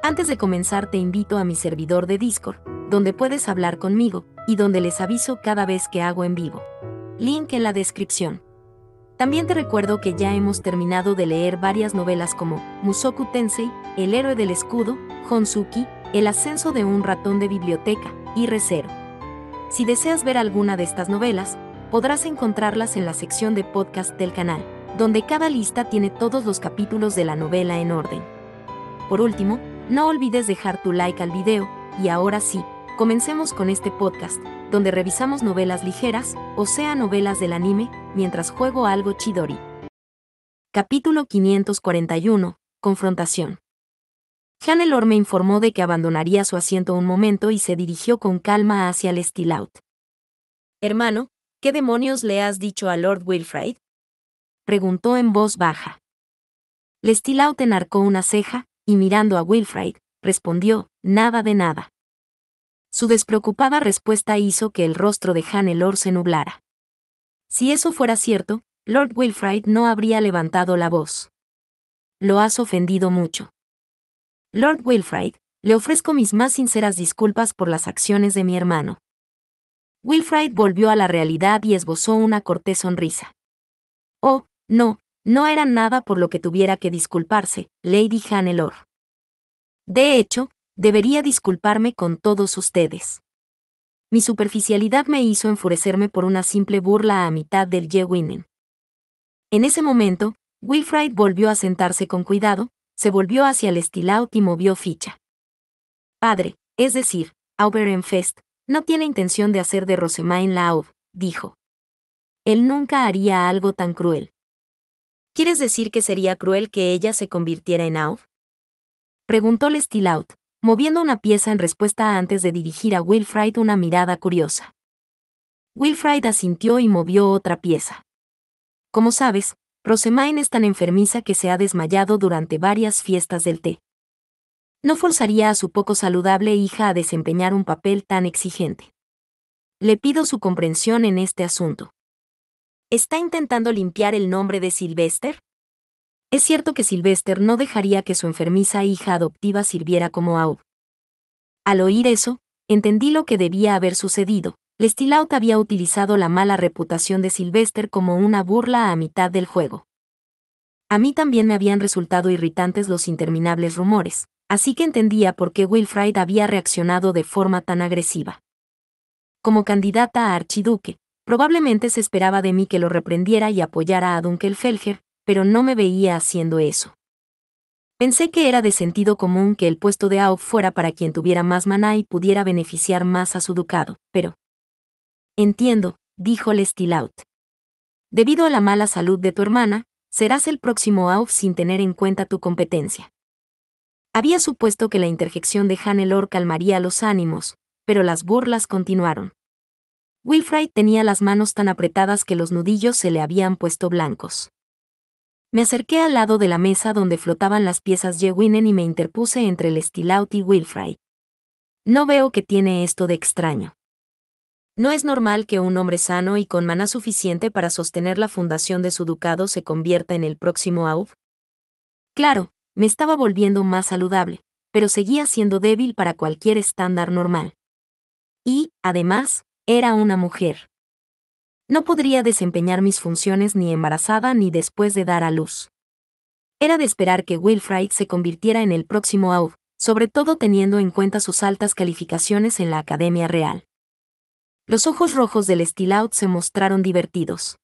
Antes de comenzar te invito a mi servidor de Discord, donde puedes hablar conmigo, y donde les aviso cada vez que hago en vivo. Link en la descripción. También te recuerdo que ya hemos terminado de leer varias novelas como Mushoku Tensei, El héroe del escudo, Honsuki, El ascenso de un ratón de biblioteca, y Re:Zero. Si deseas ver alguna de estas novelas, podrás encontrarlas en la sección de podcast del canal, donde cada lista tiene todos los capítulos de la novela en orden. Por último, no olvides dejar tu like al video, y ahora sí, comencemos con este podcast, donde revisamos novelas ligeras, o sea novelas del anime, mientras juego algo Chidori. Capítulo 541, Confrontación. Hannelore me informó de que abandonaría su asiento un momento y se dirigió con calma hacia el Still-Out. «Hermano, ¿qué demonios le has dicho a Lord Wilfrid?», preguntó en voz baja. Still-Out enarcó una ceja, y mirando a Wilfrid, respondió, «Nada de nada». Su despreocupada respuesta hizo que el rostro de Hannelore se nublara. Si eso fuera cierto, Lord Wilfrid no habría levantado la voz. «Lo has ofendido mucho. Lord Wilfrid, le ofrezco mis más sinceras disculpas por las acciones de mi hermano». Wilfrid volvió a la realidad y esbozó una cortés sonrisa. «Oh, no era nada por lo que tuviera que disculparse, Lady Hannelore. De hecho, debería disculparme con todos ustedes. Mi superficialidad me hizo enfurecerme por una simple burla a mitad del Ye-Winen». En ese momento, Wilfrid volvió a sentarse con cuidado, se volvió hacia el Still-Out y movió ficha. «Padre, es decir, Auberenfest, no tiene intención de hacer de Rosemain la Aube», dijo. «Él nunca haría algo tan cruel». «¿Quieres decir que sería cruel que ella se convirtiera en Aube?», preguntó el Still-Out, moviendo una pieza en respuesta antes de dirigir a Wilfrid una mirada curiosa. Wilfrid asintió y movió otra pieza. «Como sabes, Rosemain es tan enfermiza que se ha desmayado durante varias fiestas del té. No forzaría a su poco saludable hija a desempeñar un papel tan exigente. Le pido su comprensión en este asunto». «¿Está intentando limpiar el nombre de Sylvester?». Es cierto que Sylvester no dejaría que su enfermiza hija adoptiva sirviera como Aube. Al oír eso, entendí lo que debía haber sucedido. El Still-Out había utilizado la mala reputación de Sylvester como una burla a mitad del juego. A mí también me habían resultado irritantes los interminables rumores, así que entendía por qué Wilfrid había reaccionado de forma tan agresiva. Como candidata a archiduque, probablemente se esperaba de mí que lo reprendiera y apoyara a Dunkelfelger, pero no me veía haciendo eso. Pensé que era de sentido común que el puesto de Aube fuera para quien tuviera más maná y pudiera beneficiar más a su ducado, pero... «Entiendo», dijo el Still-Out. «Debido a la mala salud de tu hermana, serás el próximo Aube sin tener en cuenta tu competencia». Había supuesto que la interjección de Hannelore calmaría los ánimos, pero las burlas continuaron. Wilfrid tenía las manos tan apretadas que los nudillos se le habían puesto blancos. Me acerqué al lado de la mesa donde flotaban las piezas Ye-Winen y me interpuse entre el Still-Out y Wilfrid. «No veo qué tiene esto de extraño. ¿No es normal que un hombre sano y con maná suficiente para sostener la fundación de su ducado se convierta en el próximo Aube?». Claro, me estaba volviendo más saludable, pero seguía siendo débil para cualquier estándar normal. Y, además, era una mujer. No podría desempeñar mis funciones ni embarazada ni después de dar a luz. Era de esperar que Wilfrid se convirtiera en el próximo Aube, sobre todo teniendo en cuenta sus altas calificaciones en la Academia Real. Los ojos rojos del Still-Out se mostraron divertidos.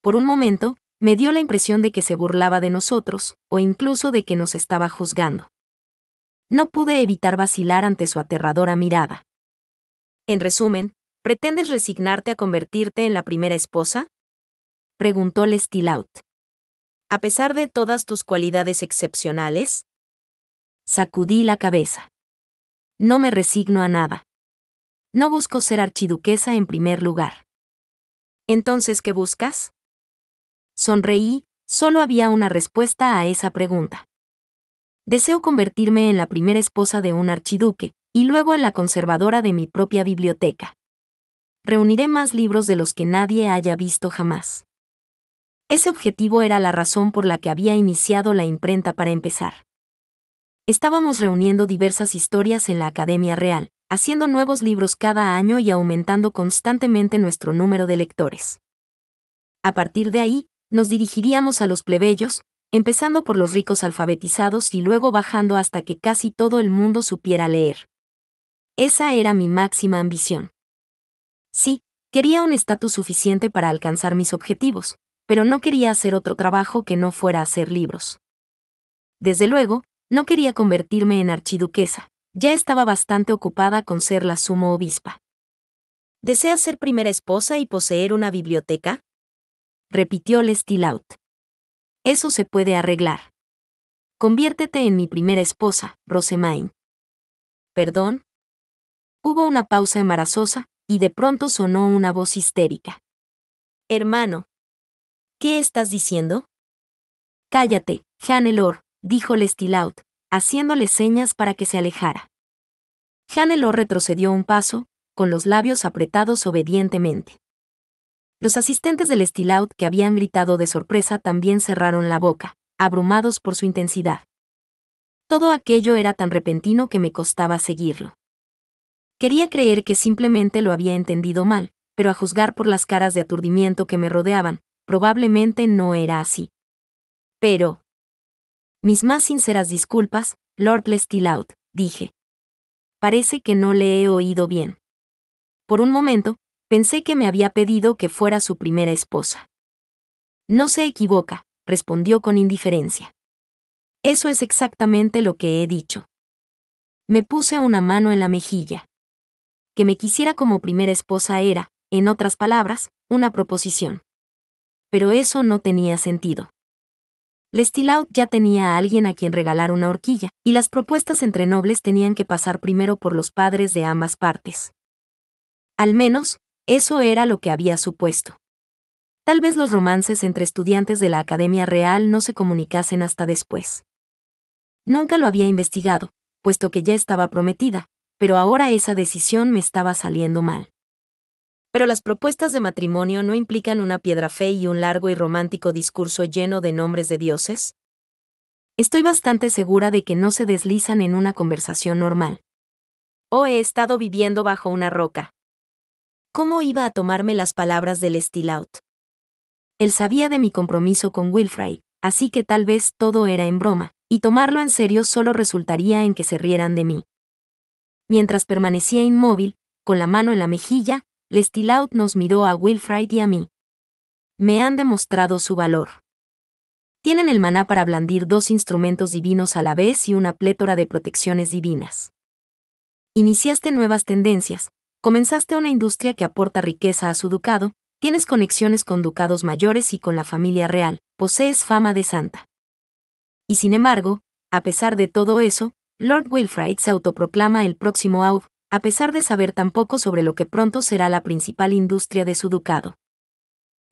Por un momento, me dio la impresión de que se burlaba de nosotros, o incluso de que nos estaba juzgando. No pude evitar vacilar ante su aterradora mirada. «En resumen, ¿pretendes resignarte a convertirte en la primera esposa?», preguntó el Still-Out. «¿A pesar de todas tus cualidades excepcionales?». Sacudí la cabeza. «No me resigno a nada. No busco ser archiduquesa en primer lugar». «¿Entonces qué buscas?». Sonreí, solo había una respuesta a esa pregunta. «Deseo convertirme en la primera esposa de un archiduque, y luego en la conservadora de mi propia biblioteca. Reuniré más libros de los que nadie haya visto jamás». Ese objetivo era la razón por la que había iniciado la imprenta para empezar. Estábamos reuniendo diversas historias en la Academia Real, haciendo nuevos libros cada año y aumentando constantemente nuestro número de lectores. A partir de ahí, nos dirigiríamos a los plebeyos, empezando por los ricos alfabetizados y luego bajando hasta que casi todo el mundo supiera leer. Esa era mi máxima ambición. Sí, quería un estatus suficiente para alcanzar mis objetivos, pero no quería hacer otro trabajo que no fuera hacer libros. Desde luego, no quería convertirme en archiduquesa, ya estaba bastante ocupada con ser la sumo obispa. ¿Deseas ser primera esposa y poseer una biblioteca? Repitió Lestilleaut. Eso se puede arreglar. Conviértete en mi primera esposa, Rosemaine. ¿Perdón? Hubo una pausa embarazosa, y de pronto sonó una voz histérica. Hermano, ¿qué estás diciendo? Cállate, Hannelore, dijo Lestilleaut, haciéndole señas para que se alejara. Hannelore retrocedió un paso, con los labios apretados obedientemente. Los asistentes de Lestilleaut que habían gritado de sorpresa también cerraron la boca, abrumados por su intensidad. Todo aquello era tan repentino que me costaba seguirlo. Quería creer que simplemente lo había entendido mal, pero a juzgar por las caras de aturdimiento que me rodeaban, probablemente no era así. Pero... Mis más sinceras disculpas, Lord Lestilleaut, dije. Parece que no le he oído bien. Por un momento, pensé que me había pedido que fuera su primera esposa. No se equivoca, respondió con indiferencia. Eso es exactamente lo que he dicho. Me puse una mano en la mejilla. Que me quisiera como primera esposa era, en otras palabras, una proposición. Pero eso no tenía sentido. Lestilleaut ya tenía a alguien a quien regalar una horquilla, y las propuestas entre nobles tenían que pasar primero por los padres de ambas partes. Al menos, eso era lo que había supuesto. Tal vez los romances entre estudiantes de la Academia Real no se comunicasen hasta después. Nunca lo había investigado, puesto que ya estaba prometida, pero ahora esa decisión me estaba saliendo mal. Pero las propuestas de matrimonio no implican una piedra fe y un largo y romántico discurso lleno de nombres de dioses. Estoy bastante segura de que no se deslizan en una conversación normal. ¿O he estado viviendo bajo una roca? ¿Cómo iba a tomarme las palabras de Lestilleaut? Él sabía de mi compromiso con Wilfrid, así que tal vez todo era en broma, y tomarlo en serio solo resultaría en que se rieran de mí. Mientras permanecía inmóvil, con la mano en la mejilla, Lestilleaut nos miró a Wilfrid y a mí. Me han demostrado su valor. Tienen el maná para blandir dos instrumentos divinos a la vez y una plétora de protecciones divinas. Iniciaste nuevas tendencias, comenzaste una industria que aporta riqueza a su ducado, tienes conexiones con ducados mayores y con la familia real, posees fama de santa. Y sin embargo, a pesar de todo eso, Lord Wilfrid se autoproclama el próximo Aug, a pesar de saber tan poco sobre lo que pronto será la principal industria de su ducado.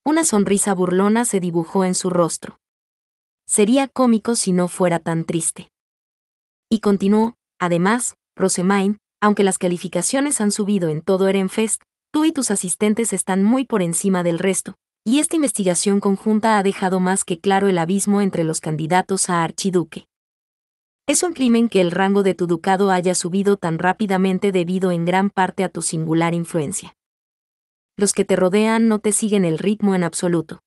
Una sonrisa burlona se dibujó en su rostro. Sería cómico si no fuera tan triste. Y continuó, además, Rosemaine, aunque las calificaciones han subido en todo Erenfest, tú y tus asistentes están muy por encima del resto, y esta investigación conjunta ha dejado más que claro el abismo entre los candidatos a archiduque. Es un crimen que el rango de tu ducado haya subido tan rápidamente debido en gran parte a tu singular influencia. Los que te rodean no te siguen el ritmo en absoluto.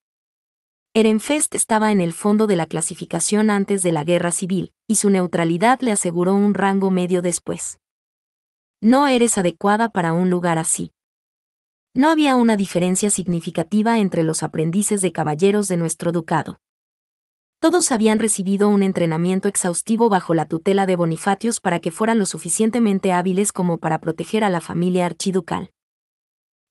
Erenfest estaba en el fondo de la clasificación antes de la guerra civil, y su neutralidad le aseguró un rango medio después. No eres adecuada para un lugar así. No había una diferencia significativa entre los aprendices de caballeros de nuestro ducado. Todos habían recibido un entrenamiento exhaustivo bajo la tutela de Bonifatios para que fueran lo suficientemente hábiles como para proteger a la familia archiducal.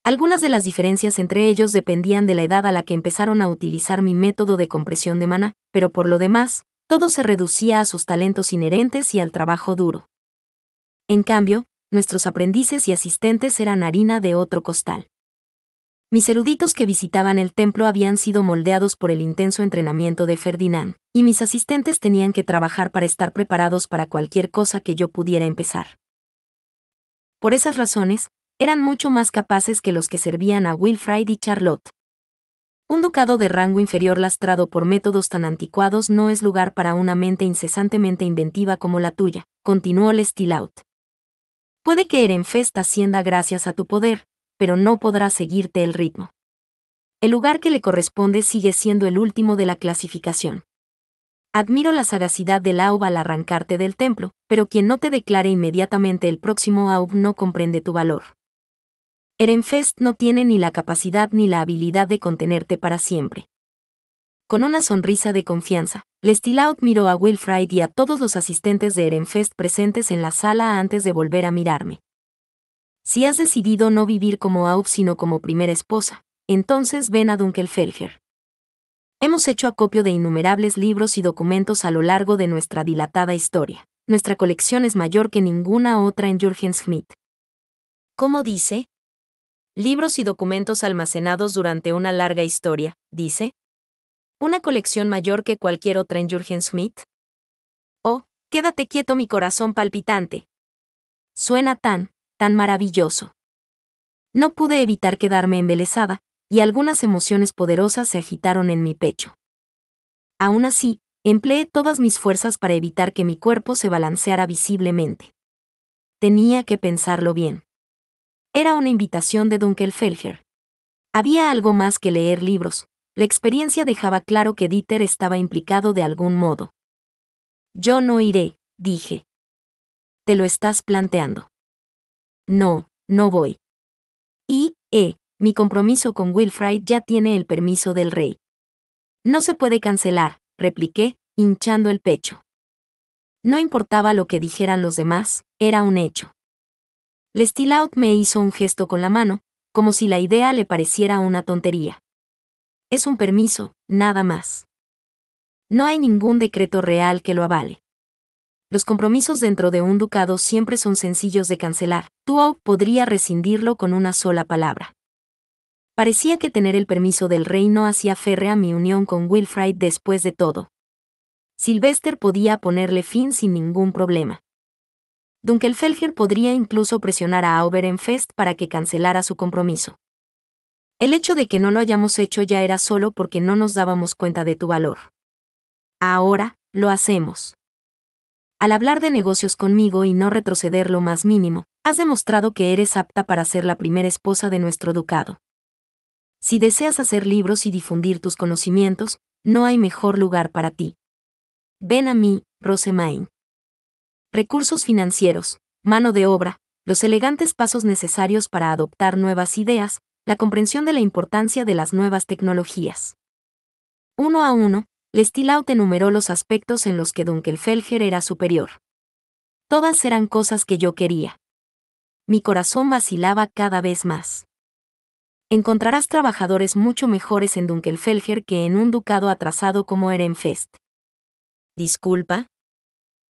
Algunas de las diferencias entre ellos dependían de la edad a la que empezaron a utilizar mi método de compresión de maná, pero por lo demás, todo se reducía a sus talentos inherentes y al trabajo duro. En cambio, nuestros aprendices y asistentes eran harina de otro costal. Mis eruditos que visitaban el templo habían sido moldeados por el intenso entrenamiento de Ferdinand, y mis asistentes tenían que trabajar para estar preparados para cualquier cosa que yo pudiera empezar. Por esas razones, eran mucho más capaces que los que servían a Wilfrid y Charlotte. Un ducado de rango inferior lastrado por métodos tan anticuados no es lugar para una mente incesantemente inventiva como la tuya, continuó Lestilaut. Puede que Ehrenfest ascienda gracias a tu poder, pero no podrá seguirte el ritmo. El lugar que le corresponde sigue siendo el último de la clasificación. Admiro la sagacidad del Aub al arrancarte del templo, pero quien no te declare inmediatamente el próximo Aub no comprende tu valor. Ehrenfest no tiene ni la capacidad ni la habilidad de contenerte para siempre. Con una sonrisa de confianza, Lestilaut miró a Wilfrid y a todos los asistentes de Ehrenfest presentes en la sala antes de volver a mirarme. Si has decidido no vivir como Aub sino como primera esposa, entonces ven a Dunkelfelger. Hemos hecho acopio de innumerables libros y documentos a lo largo de nuestra dilatada historia. Nuestra colección es mayor que ninguna otra en Jürgen-Schmidt. ¿Cómo dice? Libros y documentos almacenados durante una larga historia, dice. ¿Una colección mayor que cualquier otra en Jürgen-Schmidt? Oh, quédate quieto mi corazón palpitante. Suena tan maravilloso. No pude evitar quedarme embelesada, y algunas emociones poderosas se agitaron en mi pecho. Aún así, empleé todas mis fuerzas para evitar que mi cuerpo se balanceara visiblemente. Tenía que pensarlo bien. Era una invitación de Dunkelfelger. Había algo más que leer libros. La experiencia dejaba claro que Dieter estaba implicado de algún modo. Yo no iré, dije. ¿Te lo estás planteando? No, no voy. Mi compromiso con Wilfrid ya tiene el permiso del rey. No se puede cancelar, repliqué, hinchando el pecho. No importaba lo que dijeran los demás, era un hecho. Lestilaut me hizo un gesto con la mano, como si la idea le pareciera una tontería. Es un permiso, nada más. No hay ningún decreto real que lo avale. Los compromisos dentro de un ducado siempre son sencillos de cancelar. Tú podría rescindirlo con una sola palabra. Parecía que tener el permiso del rey no hacía férrea mi unión con Wilfrid después de todo. Sylvester podía ponerle fin sin ningún problema. Dunkelfelger podría incluso presionar a Ehrenfest para que cancelara su compromiso. El hecho de que no lo hayamos hecho ya era solo porque no nos dábamos cuenta de tu valor. Ahora, lo hacemos. Al hablar de negocios conmigo y no retroceder lo más mínimo, has demostrado que eres apta para ser la primera esposa de nuestro ducado. Si deseas hacer libros y difundir tus conocimientos, no hay mejor lugar para ti. Ven a mí, Rosemaine. Recursos financieros, mano de obra, los elegantes pasos necesarios para adoptar nuevas ideas, la comprensión de la importancia de las nuevas tecnologías. Uno a uno, Lestilaut enumeró los aspectos en los que Dunkelfelger era superior. Todas eran cosas que yo quería. Mi corazón vacilaba cada vez más. Encontrarás trabajadores mucho mejores en Dunkelfelger que en un ducado atrasado como Ehrenfest. Disculpa.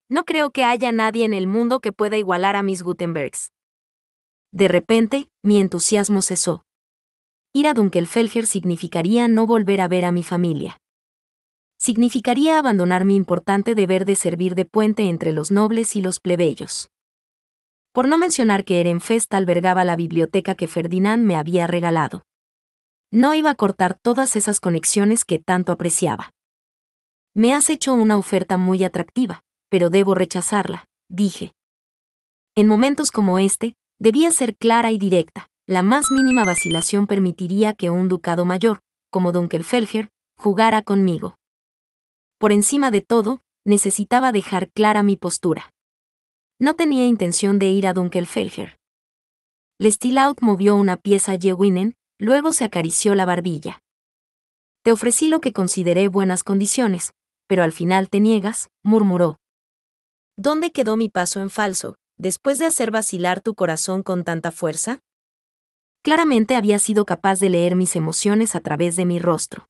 No creo que haya nadie en el mundo que pueda igualar a Miss Gutenbergs. De repente, mi entusiasmo cesó. Ir a Dunkelfelger significaría no volver a ver a mi familia. Significaría abandonar mi importante deber de servir de puente entre los nobles y los plebeyos. Por no mencionar que Ehrenfest albergaba la biblioteca que Ferdinand me había regalado. No iba a cortar todas esas conexiones que tanto apreciaba. Me has hecho una oferta muy atractiva, pero debo rechazarla, dije. En momentos como este, debía ser clara y directa. La más mínima vacilación permitiría que un ducado mayor, como Dunkelfelger, jugara conmigo. Por encima de todo, necesitaba dejar clara mi postura. No tenía intención de ir a Dunkelfelger. Lestilaut movió una pieza Yewinen, luego se acarició la barbilla. Te ofrecí lo que consideré buenas condiciones, pero al final te niegas, murmuró. ¿Dónde quedó mi paso en falso, después de hacer vacilar tu corazón con tanta fuerza? Claramente había sido capaz de leer mis emociones a través de mi rostro.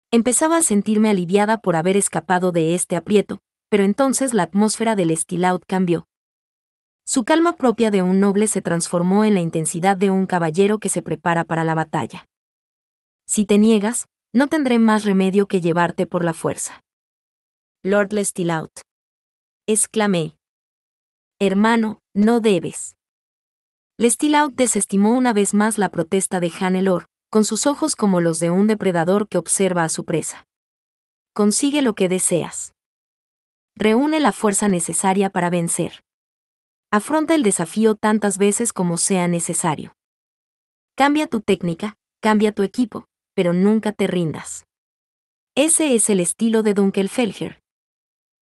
Empezaba a sentirme aliviada por haber escapado de este aprieto, pero entonces la atmósfera del Lestilaut cambió. Su calma propia de un noble se transformó en la intensidad de un caballero que se prepara para la batalla. Si te niegas, no tendré más remedio que llevarte por la fuerza. Lord Lestilaut. Exclamé. Hermano, no debes. Lestilaut desestimó una vez más la protesta de Hannelore, con sus ojos como los de un depredador que observa a su presa. Consigue lo que deseas. Reúne la fuerza necesaria para vencer. Afronta el desafío tantas veces como sea necesario. Cambia tu técnica, cambia tu equipo, pero nunca te rindas. Ese es el estilo de Dunkelfelger.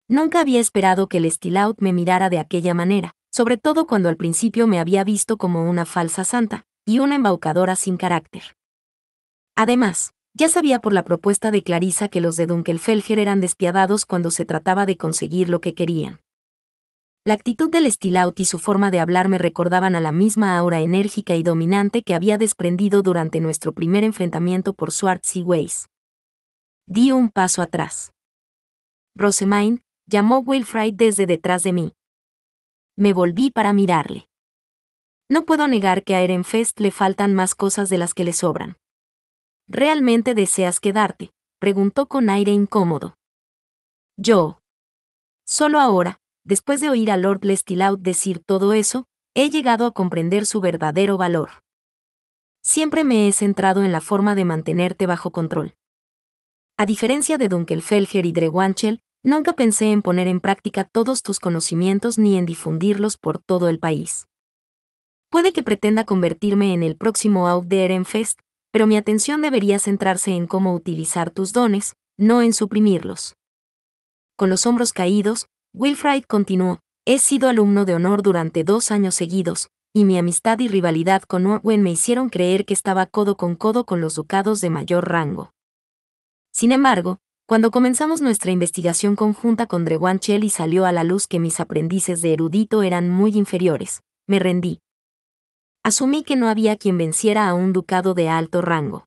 Nunca había esperado que el Stilout me mirara de aquella manera, sobre todo cuando al principio me había visto como una falsa santa y una embaucadora sin carácter. Además, ya sabía por la propuesta de Clarissa que los de Dunkelfelger eran despiadados cuando se trataba de conseguir lo que querían. La actitud del Stilout y su forma de hablar me recordaban a la misma aura enérgica y dominante que había desprendido durante nuestro primer enfrentamiento por Swartzy Ways. Di un paso atrás. Rosamine, llamó Wilfrid desde detrás de mí. Me volví para mirarle. No puedo negar que a Ehrenfest le faltan más cosas de las que le sobran. ¿Realmente deseas quedarte?, preguntó con aire incómodo. Yo. Solo ahora, después de oír a Lord Stilout decir todo eso, he llegado a comprender su verdadero valor. Siempre me he centrado en la forma de mantenerte bajo control. A diferencia de Dunkelfelger y Drewanchel, nunca pensé en poner en práctica todos tus conocimientos ni en difundirlos por todo el país. Puede que pretenda convertirme en el próximo Aud de Ehrenfest, pero mi atención debería centrarse en cómo utilizar tus dones, no en suprimirlos. Con los hombros caídos, Wilfrid continuó: he sido alumno de honor durante 2 años seguidos, y mi amistad y rivalidad con Orwen me hicieron creer que estaba codo con los ducados de mayor rango. Sin embargo, cuando comenzamos nuestra investigación conjunta con Drewanchel y salió a la luz que mis aprendices de erudito eran muy inferiores, me rendí. Asumí que no había quien venciera a un ducado de alto rango.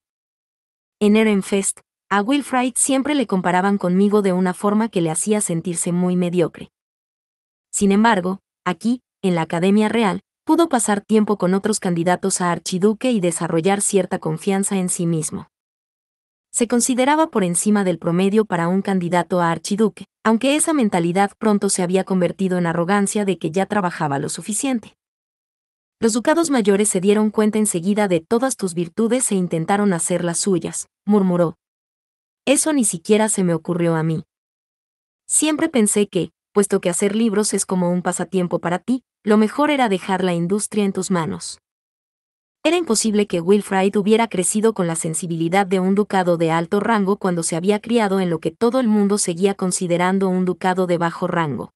En Ehrenfest, a Wilfrid siempre le comparaban conmigo de una forma que le hacía sentirse muy mediocre. Sin embargo, aquí, en la Academia Real, pudo pasar tiempo con otros candidatos a archiduque y desarrollar cierta confianza en sí mismo. Se consideraba por encima del promedio para un candidato a archiduque, aunque esa mentalidad pronto se había convertido en arrogancia de que ya trabajaba lo suficiente. Los ducados mayores se dieron cuenta enseguida de todas tus virtudes e intentaron hacer las suyas, murmuró. Eso ni siquiera se me ocurrió a mí. Siempre pensé que, puesto que hacer libros es como un pasatiempo para ti, lo mejor era dejar la industria en tus manos. Era imposible que Wilfrid hubiera crecido con la sensibilidad de un ducado de alto rango cuando se había criado en lo que todo el mundo seguía considerando un ducado de bajo rango.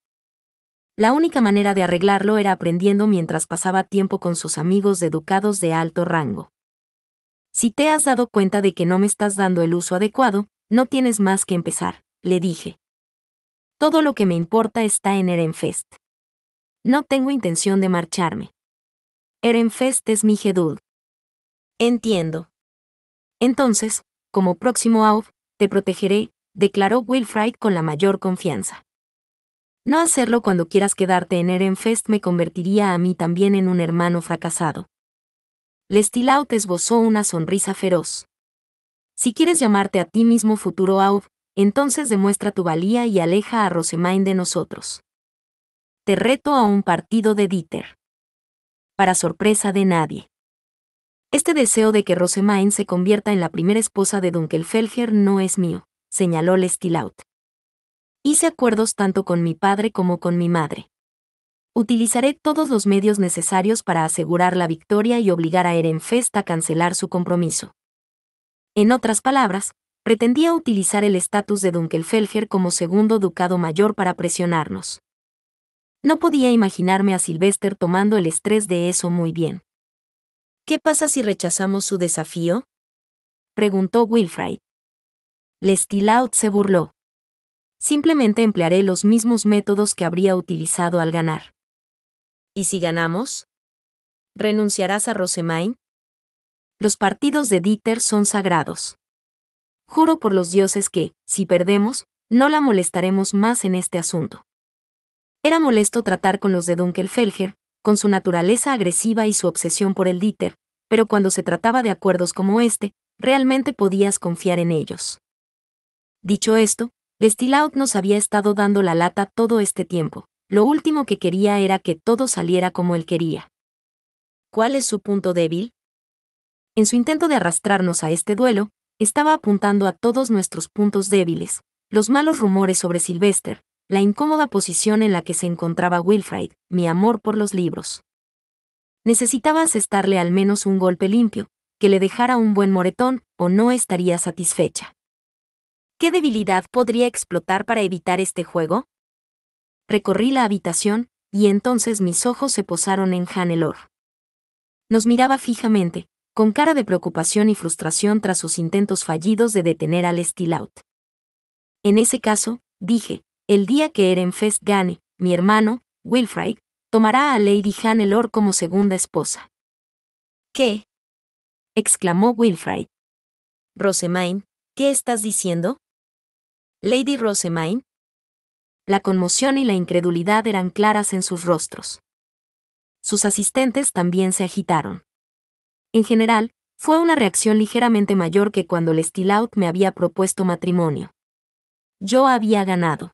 La única manera de arreglarlo era aprendiendo mientras pasaba tiempo con sus amigos de ducados de alto rango. Si te has dado cuenta de que no me estás dando el uso adecuado, no tienes más que empezar, le dije. Todo lo que me importa está en Ehrenfest. No tengo intención de marcharme. Ehrenfest es mi Geduld. Entiendo. Entonces, como próximo Aud, te protegeré, declaró Wilfrid con la mayor confianza. No hacerlo cuando quieras quedarte en Ehrenfest me convertiría a mí también en un hermano fracasado. Stilout esbozó una sonrisa feroz. Si quieres llamarte a ti mismo futuro Aud, entonces demuestra tu valía y aleja a Rosamine de nosotros. Te reto a un partido de Dieter. Para sorpresa de nadie. Este deseo de que Rosamine se convierta en la primera esposa de Dunkelfelger no es mío, señaló Stilout. Hice acuerdos tanto con mi padre como con mi madre. Utilizaré todos los medios necesarios para asegurar la victoria y obligar a Ehrenfest a cancelar su compromiso. En otras palabras, pretendía utilizar el estatus de Dunkelfelger como segundo ducado mayor para presionarnos. No podía imaginarme a Sylvester tomando el estrés de eso muy bien. ¿Qué pasa si rechazamos su desafío?, preguntó Wilfrid. Stilout se burló. Simplemente emplearé los mismos métodos que habría utilizado al ganar. ¿Y si ganamos? ¿Renunciarás a Rosamine? Los partidos de Dieter son sagrados. Juro por los dioses que, si perdemos, no la molestaremos más en este asunto. Era molesto tratar con los de Dunkelfelger, con su naturaleza agresiva y su obsesión por el Dieter, pero cuando se trataba de acuerdos como este, realmente podías confiar en ellos. Dicho esto, Stilout nos había estado dando la lata todo este tiempo. Lo último que quería era que todo saliera como él quería. ¿Cuál es su punto débil? En su intento de arrastrarnos a este duelo, estaba apuntando a todos nuestros puntos débiles, los malos rumores sobre Sylvester, la incómoda posición en la que se encontraba Wilfrid, mi amor por los libros. Necesitaba asestarle al menos un golpe limpio, que le dejara un buen moretón, o no estaría satisfecha. ¿Qué debilidad podría explotar para evitar este juego? Recorrí la habitación, y entonces mis ojos se posaron en Hannelore. Nos miraba fijamente, con cara de preocupación y frustración tras sus intentos fallidos de detener al Stillaut. En ese caso, dije, el día que Ehrenfest gane, mi hermano, Wilfrid, tomará a Lady Hannelore como segunda esposa. ¿Qué? Exclamó Wilfrid. Rosemaine, ¿qué estás diciendo? Lady Rosemaine. La conmoción y la incredulidad eran claras en sus rostros. Sus asistentes también se agitaron. En general, fue una reacción ligeramente mayor que cuando el Stillaut me había propuesto matrimonio. Yo había ganado.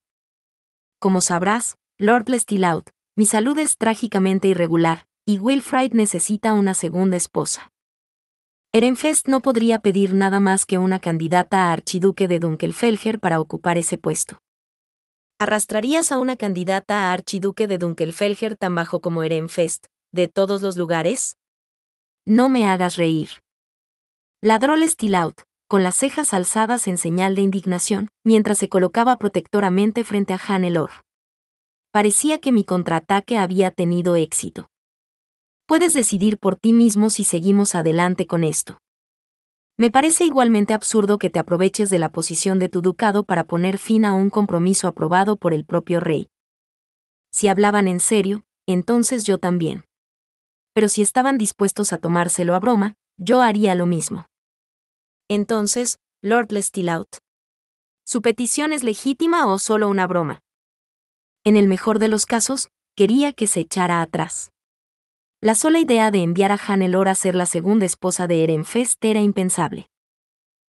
Como sabrás, Lord Stillaut, mi salud es trágicamente irregular, y Wilfrid necesita una segunda esposa. Ehrenfest no podría pedir nada más que una candidata a archiduque de Dunkelfelger para ocupar ese puesto. ¿Arrastrarías a una candidata a archiduque de Dunkelfelger tan bajo como Ehrenfest, de todos los lugares? No me hagas reír. Ladró Stillaut, con las cejas alzadas en señal de indignación, mientras se colocaba protectoramente frente a Hannelore. Parecía que mi contraataque había tenido éxito. Puedes decidir por ti mismo si seguimos adelante con esto. Me parece igualmente absurdo que te aproveches de la posición de tu ducado para poner fin a un compromiso aprobado por el propio rey. Si hablaban en serio, entonces yo también. Pero si estaban dispuestos a tomárselo a broma, yo haría lo mismo. Entonces, Lord Stillaut, ¿su petición es legítima o solo una broma? En el mejor de los casos, quería que se echara atrás. La sola idea de enviar a Hannelore a ser la segunda esposa de Ehrenfest era impensable.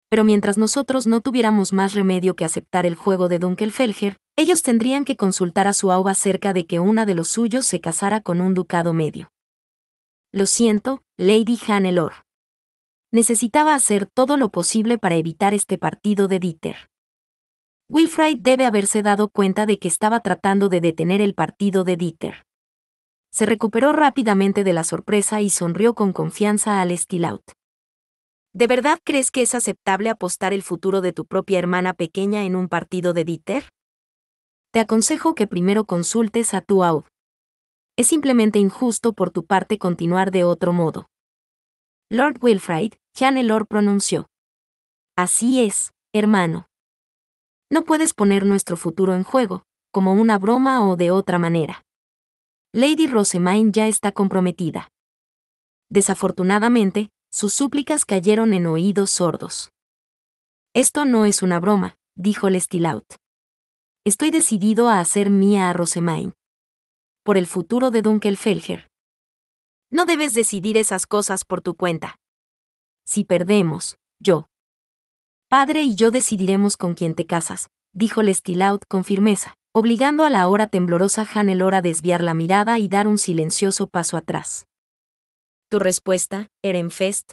Pero mientras nosotros no tuviéramos más remedio que aceptar el juego de Dunkelfelger, ellos tendrían que consultar a su auba acerca de que una de los suyos se casara con un ducado medio. Lo siento, Lady Hannelore. Necesitaba hacer todo lo posible para evitar este partido de Dieter. Wilfrid debe haberse dado cuenta de que estaba tratando de detener el partido de Dieter. Se recuperó rápidamente de la sorpresa y sonrió con confianza al Stillaut. ¿De verdad crees que es aceptable apostar el futuro de tu propia hermana pequeña en un partido de Dieter? Te aconsejo que primero consultes a tu aud. Es simplemente injusto por tu parte continuar de otro modo. Lord Wilfrid, Hannelore pronunció. Así es, hermano. No puedes poner nuestro futuro en juego, como una broma o de otra manera. Lady Rosemaine ya está comprometida. Desafortunadamente, sus súplicas cayeron en oídos sordos. Esto no es una broma, dijo Stillaut. Estoy decidido a hacer mía a Rosemaine. Por el futuro de Dunkelfelger. No debes decidir esas cosas por tu cuenta. Si perdemos, yo. Padre y yo decidiremos con quién te casas, dijo Stillaut con firmeza, obligando a la ahora temblorosa Hannelore a desviar la mirada y dar un silencioso paso atrás. ¿Tu respuesta, Ehrenfest?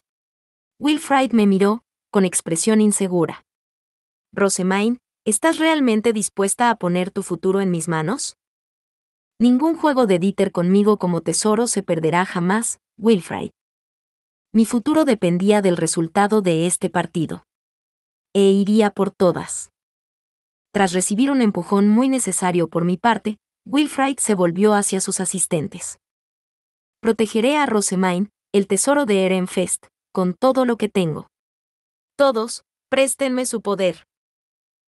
Wilfrid me miró, con expresión insegura. Rosemaine, ¿estás realmente dispuesta a poner tu futuro en mis manos? Ningún juego de Dieter conmigo como tesoro se perderá jamás, Wilfrid. Mi futuro dependía del resultado de este partido. E iría por todas. Tras recibir un empujón muy necesario por mi parte, Wilfrid se volvió hacia sus asistentes. Protegeré a Rosemaine, el tesoro de Ehrenfest, con todo lo que tengo. Todos, préstenme su poder.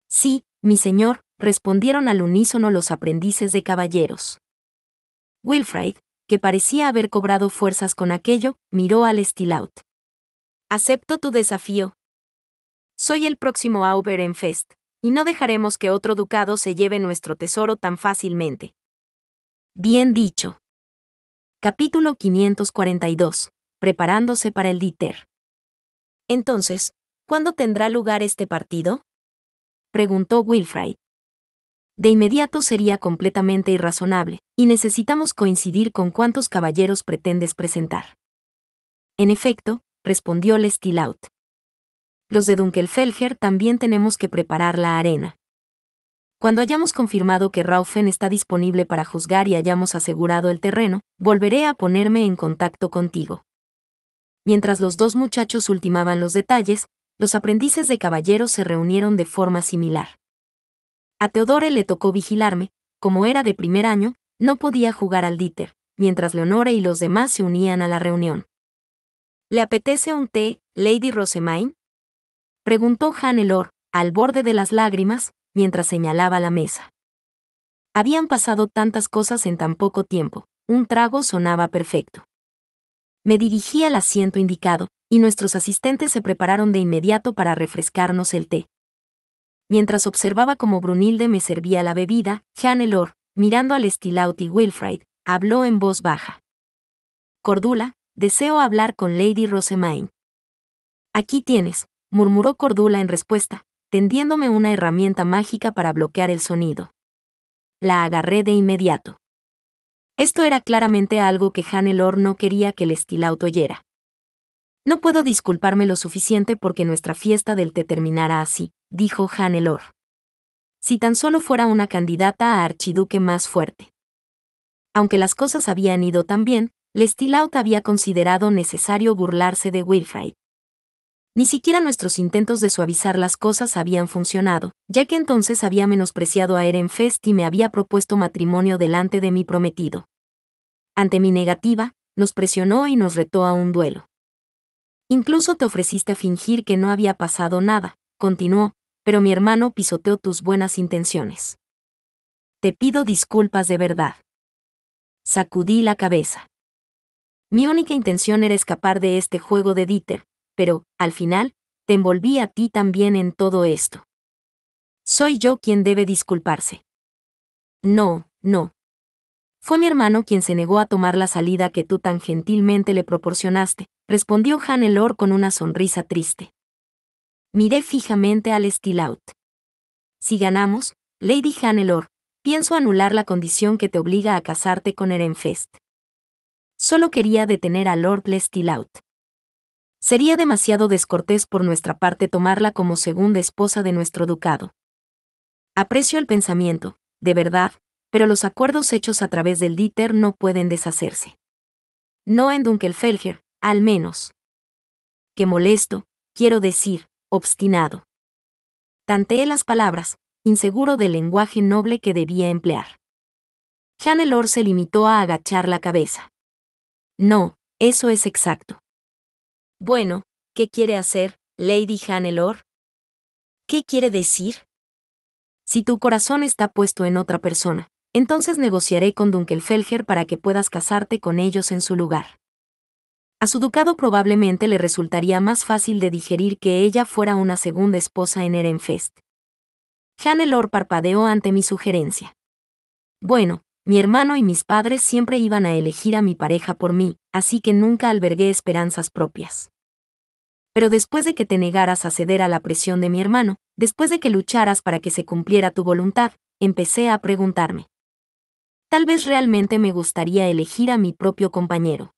Sí, mi señor, respondieron al unísono los aprendices de caballeros. Wilfrid, que parecía haber cobrado fuerzas con aquello, miró al Stillaut. Acepto tu desafío. Soy el próximo Auber en Fest, y no dejaremos que otro ducado se lleve nuestro tesoro tan fácilmente. Bien dicho. Capítulo 542. Preparándose para el Dieter. Entonces, ¿cuándo tendrá lugar este partido? Preguntó Wilfrid. De inmediato sería completamente irrazonable, y necesitamos coincidir con cuántos caballeros pretendes presentar. En efecto, respondió Lestilaut. Los de Dunkelfelger también tenemos que preparar la arena. Cuando hayamos confirmado que Raufen está disponible para juzgar y hayamos asegurado el terreno, volveré a ponerme en contacto contigo. Mientras los dos muchachos ultimaban los detalles, los aprendices de caballeros se reunieron de forma similar. A Theodore le tocó vigilarme, como era de primer año, no podía jugar al Dieter, mientras Leonore y los demás se unían a la reunión. ¿Le apetece un té, Lady Rosemaine?, preguntó Hannelore, al borde de las lágrimas, mientras señalaba la mesa. Habían pasado tantas cosas en tan poco tiempo, un trago sonaba perfecto. Me dirigí al asiento indicado, y nuestros asistentes se prepararon de inmediato para refrescarnos el té. Mientras observaba cómo Brunhilde me servía la bebida, Hannelore, mirando a Lestilaut y Wilfrid, habló en voz baja. Cordula, deseo hablar con Lady Rosemaine. Aquí tienes, murmuró Cordula en respuesta, tendiéndome una herramienta mágica para bloquear el sonido. La agarré de inmediato. Esto era claramente algo que Hannelore no quería que Lestilaut oyera. No puedo disculparme lo suficiente porque nuestra fiesta del té terminara así, dijo Hannelore. Si tan solo fuera una candidata a archiduque más fuerte. Aunque las cosas habían ido tan bien, Lestilaut había considerado necesario burlarse de Wilfrid. Ni siquiera nuestros intentos de suavizar las cosas habían funcionado, ya que entonces había menospreciado a Ehrenfest y me había propuesto matrimonio delante de mi prometido. Ante mi negativa, nos presionó y nos retó a un duelo. Incluso te ofreciste a fingir que no había pasado nada, continuó, pero mi hermano pisoteó tus buenas intenciones. Te pido disculpas de verdad. Sacudí la cabeza. Mi única intención era escapar de este juego de Dieter, pero, al final, te envolví a ti también en todo esto. Soy yo quien debe disculparse. No, no. Fue mi hermano quien se negó a tomar la salida que tú tan gentilmente le proporcionaste, respondió Hannelore con una sonrisa triste. Miré fijamente a Lestilaut. Si ganamos, Lady Hannelore, pienso anular la condición que te obliga a casarte con Ehrenfest. Solo quería detener a Lord Lestilaut. Sería demasiado descortés por nuestra parte tomarla como segunda esposa de nuestro ducado. Aprecio el pensamiento, de verdad, pero los acuerdos hechos a través del Dieter no pueden deshacerse. No en Dunkelfelger, al menos. Qué molesto, quiero decir, obstinado. Tanteé las palabras, inseguro del lenguaje noble que debía emplear. Hannelore se limitó a agachar la cabeza. No, eso es exacto. Bueno, ¿qué quiere hacer, Lady Hannelore? ¿Qué quiere decir? Si tu corazón está puesto en otra persona, entonces negociaré con Dunkelfelger para que puedas casarte con ellos en su lugar. A su ducado probablemente le resultaría más fácil de digerir que ella fuera una segunda esposa en Ehrenfest. Hannelore parpadeó ante mi sugerencia. Bueno, mi hermano y mis padres siempre iban a elegir a mi pareja por mí, así que nunca albergué esperanzas propias. Pero después de que te negaras a ceder a la presión de mi hermano, después de que lucharas para que se cumpliera tu voluntad, empecé a preguntarme. Tal vez realmente me gustaría elegir a mi propio compañero.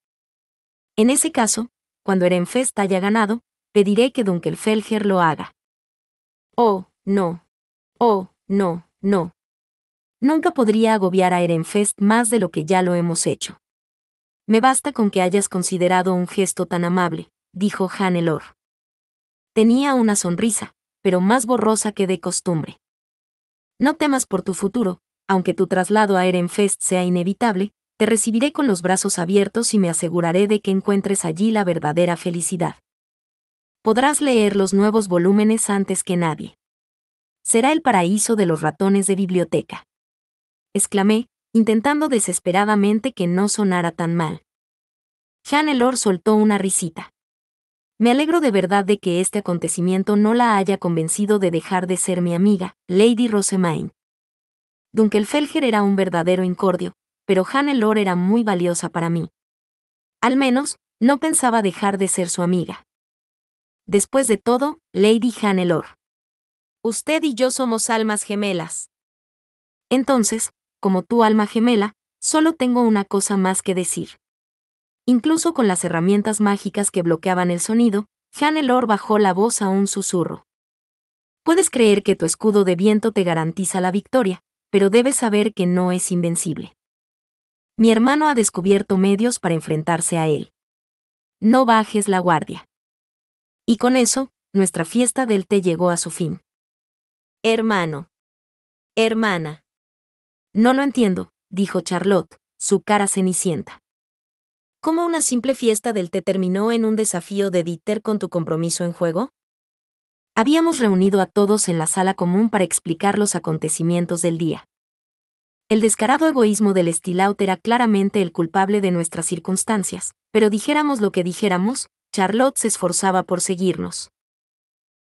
En ese caso, cuando Ehrenfest haya ganado, pediré que Dunkelfelger lo haga. Oh, no. Oh, no, no. Nunca podría agobiar a Ehrenfest más de lo que ya lo hemos hecho. Me basta con que hayas considerado un gesto tan amable, dijo Hannelore. Tenía una sonrisa, pero más borrosa que de costumbre. No temas por tu futuro, aunque tu traslado a Ehrenfest sea inevitable, te recibiré con los brazos abiertos y me aseguraré de que encuentres allí la verdadera felicidad. Podrás leer los nuevos volúmenes antes que nadie. Será el paraíso de los ratones de biblioteca. Exclamé, intentando desesperadamente que no sonara tan mal. Hannelore soltó una risita. Me alegro de verdad de que este acontecimiento no la haya convencido de dejar de ser mi amiga, Lady Rosemaine. Dunkelfelger era un verdadero incordio, pero Hannelore era muy valiosa para mí. Al menos, no pensaba dejar de ser su amiga. Después de todo, Lady Hannelore. Usted y yo somos almas gemelas. Entonces, como tu alma gemela, solo tengo una cosa más que decir. Incluso con las herramientas mágicas que bloqueaban el sonido, Hannelore bajó la voz a un susurro. Puedes creer que tu escudo de viento te garantiza la victoria, pero debes saber que no es invencible. Mi hermano ha descubierto medios para enfrentarse a él. No bajes la guardia. Y con eso, nuestra fiesta del té llegó a su fin. Hermano. Hermana. No lo entiendo, dijo Charlotte, su cara cenicienta. ¿Cómo una simple fiesta del té terminó en un desafío de Dieter con tu compromiso en juego? Habíamos reunido a todos en la sala común para explicar los acontecimientos del día. El descarado egoísmo del Stilaut era claramente el culpable de nuestras circunstancias, pero dijéramos lo que dijéramos, Charlotte se esforzaba por seguirnos.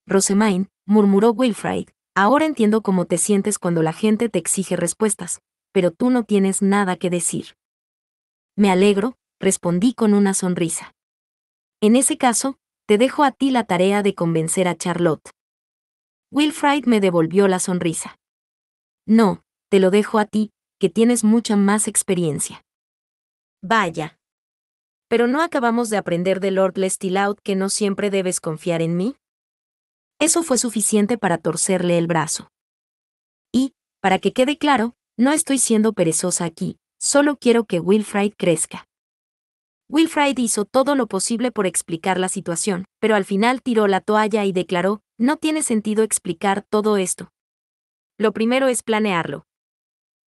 Rosamine, murmuró Wilfrid, ahora entiendo cómo te sientes cuando la gente te exige respuestas, pero tú no tienes nada que decir. Me alegro, respondí con una sonrisa. En ese caso, te dejo a ti la tarea de convencer a Charlotte. Wilfrid me devolvió la sonrisa. No, te lo dejo a ti, que tienes mucha más experiencia. Vaya. ¿Pero no acabamos de aprender de Lord Lestilaut que no siempre debes confiar en mí? Eso fue suficiente para torcerle el brazo. Y, para que quede claro, no estoy siendo perezosa aquí, solo quiero que Wilfrid crezca. Wilfrid hizo todo lo posible por explicar la situación, pero al final tiró la toalla y declaró, no tiene sentido explicar todo esto. Lo primero es planearlo.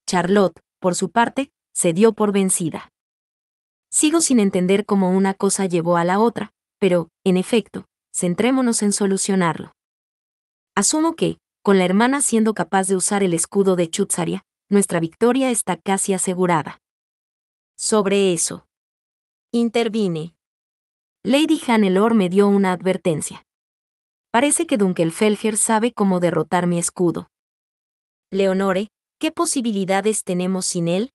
Charlotte, por su parte, se dio por vencida. Sigo sin entender cómo una cosa llevó a la otra, pero, en efecto, centrémonos en solucionarlo. Asumo que, con la hermana siendo capaz de usar el escudo de Chutzaria, nuestra victoria está casi asegurada. Sobre eso, intervine. Lady Hannelore me dio una advertencia. Parece que Dunkelfelger sabe cómo derrotar mi escudo. Leonore, ¿qué posibilidades tenemos sin él?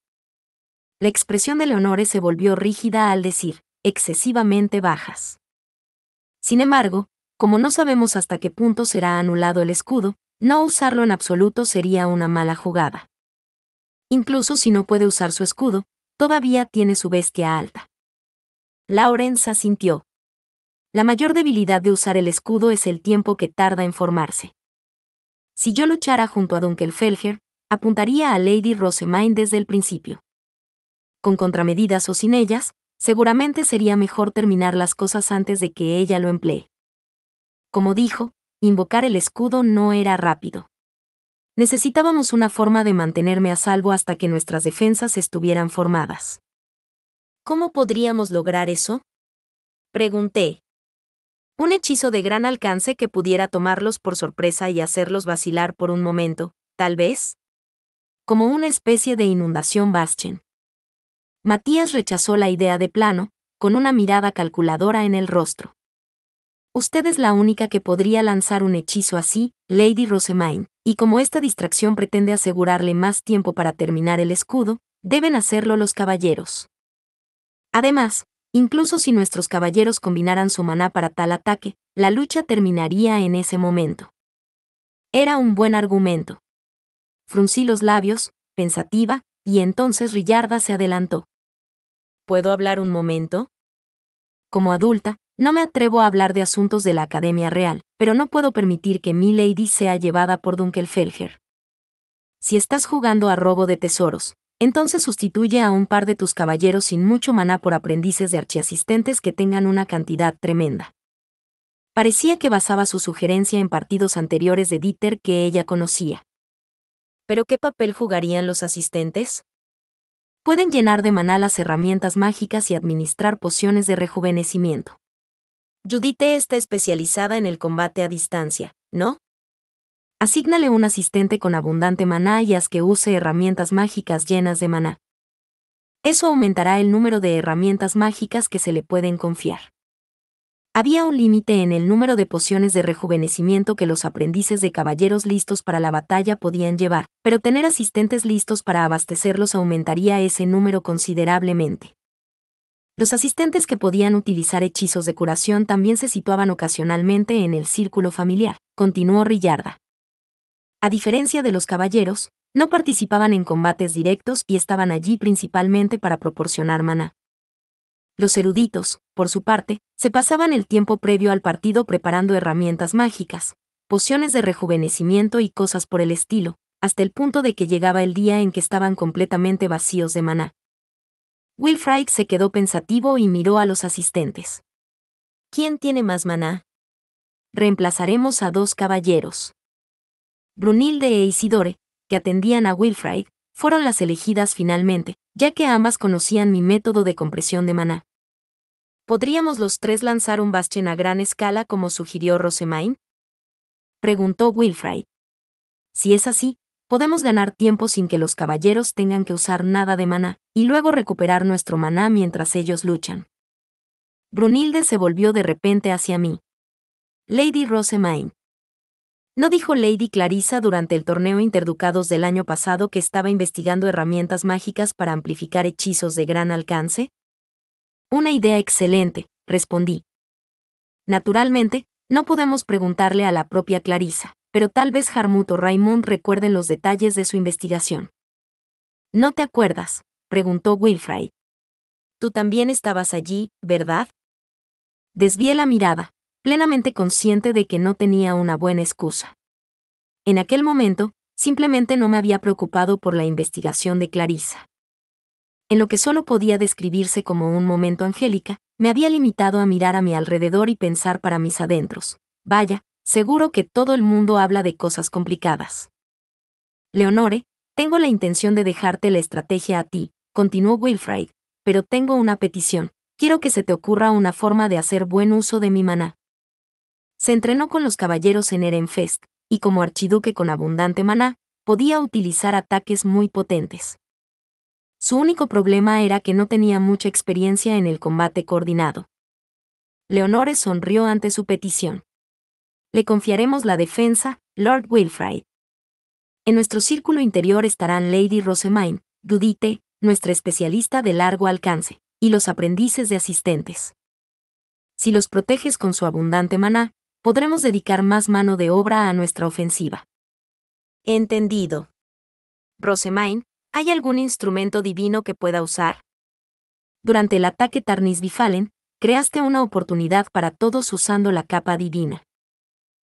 La expresión de Leonore se volvió rígida al decir, excesivamente bajas. Sin embargo, como no sabemos hasta qué punto será anulado el escudo, no usarlo en absoluto sería una mala jugada. Incluso si no puede usar su escudo, todavía tiene su bestia alta. Laurence asintió. La mayor debilidad de usar el escudo es el tiempo que tarda en formarse. Si yo luchara junto a Dunkelfelger, apuntaría a Lady Rosamine desde el principio. Con contramedidas o sin ellas, seguramente sería mejor terminar las cosas antes de que ella lo emplee. Como dijo, invocar el escudo no era rápido. Necesitábamos una forma de mantenerme a salvo hasta que nuestras defensas estuvieran formadas. ¿Cómo podríamos lograr eso? Pregunté. Un hechizo de gran alcance que pudiera tomarlos por sorpresa y hacerlos vacilar por un momento, tal vez. Como una especie de inundación Bastian. Matías rechazó la idea de plano, con una mirada calculadora en el rostro. Usted es la única que podría lanzar un hechizo así, Lady Rosamine, y como esta distracción pretende asegurarle más tiempo para terminar el escudo, deben hacerlo los caballeros. Además, incluso si nuestros caballeros combinaran su maná para tal ataque, la lucha terminaría en ese momento. Era un buen argumento. Fruncí los labios, pensativa, y entonces Rillarda se adelantó. ¿Puedo hablar un momento? Como adulta, no me atrevo a hablar de asuntos de la Academia Real, pero no puedo permitir que mi lady sea llevada por Dunkelfelger. Si estás jugando a robo de tesoros, entonces sustituye a un par de tus caballeros sin mucho maná por aprendices de archiasistentes que tengan una cantidad tremenda. Parecía que basaba su sugerencia en partidos anteriores de Dieter que ella conocía. ¿Pero qué papel jugarían los asistentes? Pueden llenar de maná las herramientas mágicas y administrar pociones de rejuvenecimiento. Judite está especializada en el combate a distancia, ¿no? Asígnale un asistente con abundante maná y haz que use herramientas mágicas llenas de maná. Eso aumentará el número de herramientas mágicas que se le pueden confiar. Había un límite en el número de pociones de rejuvenecimiento que los aprendices de caballeros listos para la batalla podían llevar, pero tener asistentes listos para abastecerlos aumentaría ese número considerablemente. Los asistentes que podían utilizar hechizos de curación también se situaban ocasionalmente en el círculo familiar, continuó Rillarda. A diferencia de los caballeros, no participaban en combates directos y estaban allí principalmente para proporcionar maná. Los eruditos, por su parte, se pasaban el tiempo previo al partido preparando herramientas mágicas, pociones de rejuvenecimiento y cosas por el estilo, hasta el punto de que llegaba el día en que estaban completamente vacíos de maná. Wilfrid se quedó pensativo y miró a los asistentes. ¿Quién tiene más maná? Reemplazaremos a 2 caballeros. Brunilde e Isidore, que atendían a Wilfrid, fueron las elegidas finalmente, ya que ambas conocían mi método de compresión de maná. ¿Podríamos los 3 lanzar un bastión a gran escala como sugirió Rosemain? Preguntó Wilfrid. Si es así, podemos ganar tiempo sin que los caballeros tengan que usar nada de maná, y luego recuperar nuestro maná mientras ellos luchan. Brunilde se volvió de repente hacia mí. Lady Rosemain. ¿No dijo Lady Clarissa durante el torneo Interducados del año pasado que estaba investigando herramientas mágicas para amplificar hechizos de gran alcance? Una idea excelente, respondí. Naturalmente, no podemos preguntarle a la propia Clarissa, pero tal vez Harmut o Raymond recuerden los detalles de su investigación. ¿No te acuerdas?, preguntó Wilfrid. Tú también estabas allí, ¿verdad? Desvié la mirada, plenamente consciente de que no tenía una buena excusa. En aquel momento, simplemente no me había preocupado por la investigación de Clarissa. En lo que solo podía describirse como un momento angélica, me había limitado a mirar a mi alrededor y pensar para mis adentros. Vaya, seguro que todo el mundo habla de cosas complicadas. Leonore, tengo la intención de dejarte la estrategia a ti, continuó Wilfrid, pero tengo una petición. Quiero que se te ocurra una forma de hacer buen uso de mi maná. Se entrenó con los caballeros en Erenfest, y como archiduque con abundante maná, podía utilizar ataques muy potentes. Su único problema era que no tenía mucha experiencia en el combate coordinado. Leonore sonrió ante su petición. Le confiaremos la defensa, Lord Wilfrid. En nuestro círculo interior estarán Lady Rosemain, Judite, nuestra especialista de largo alcance, y los aprendices de asistentes. Si los proteges con su abundante maná, podremos dedicar más mano de obra a nuestra ofensiva. Entendido. Rosemain, ¿hay algún instrumento divino que pueda usar? Durante el ataque Tarnis Bifalen, creaste una oportunidad para todos usando la capa divina.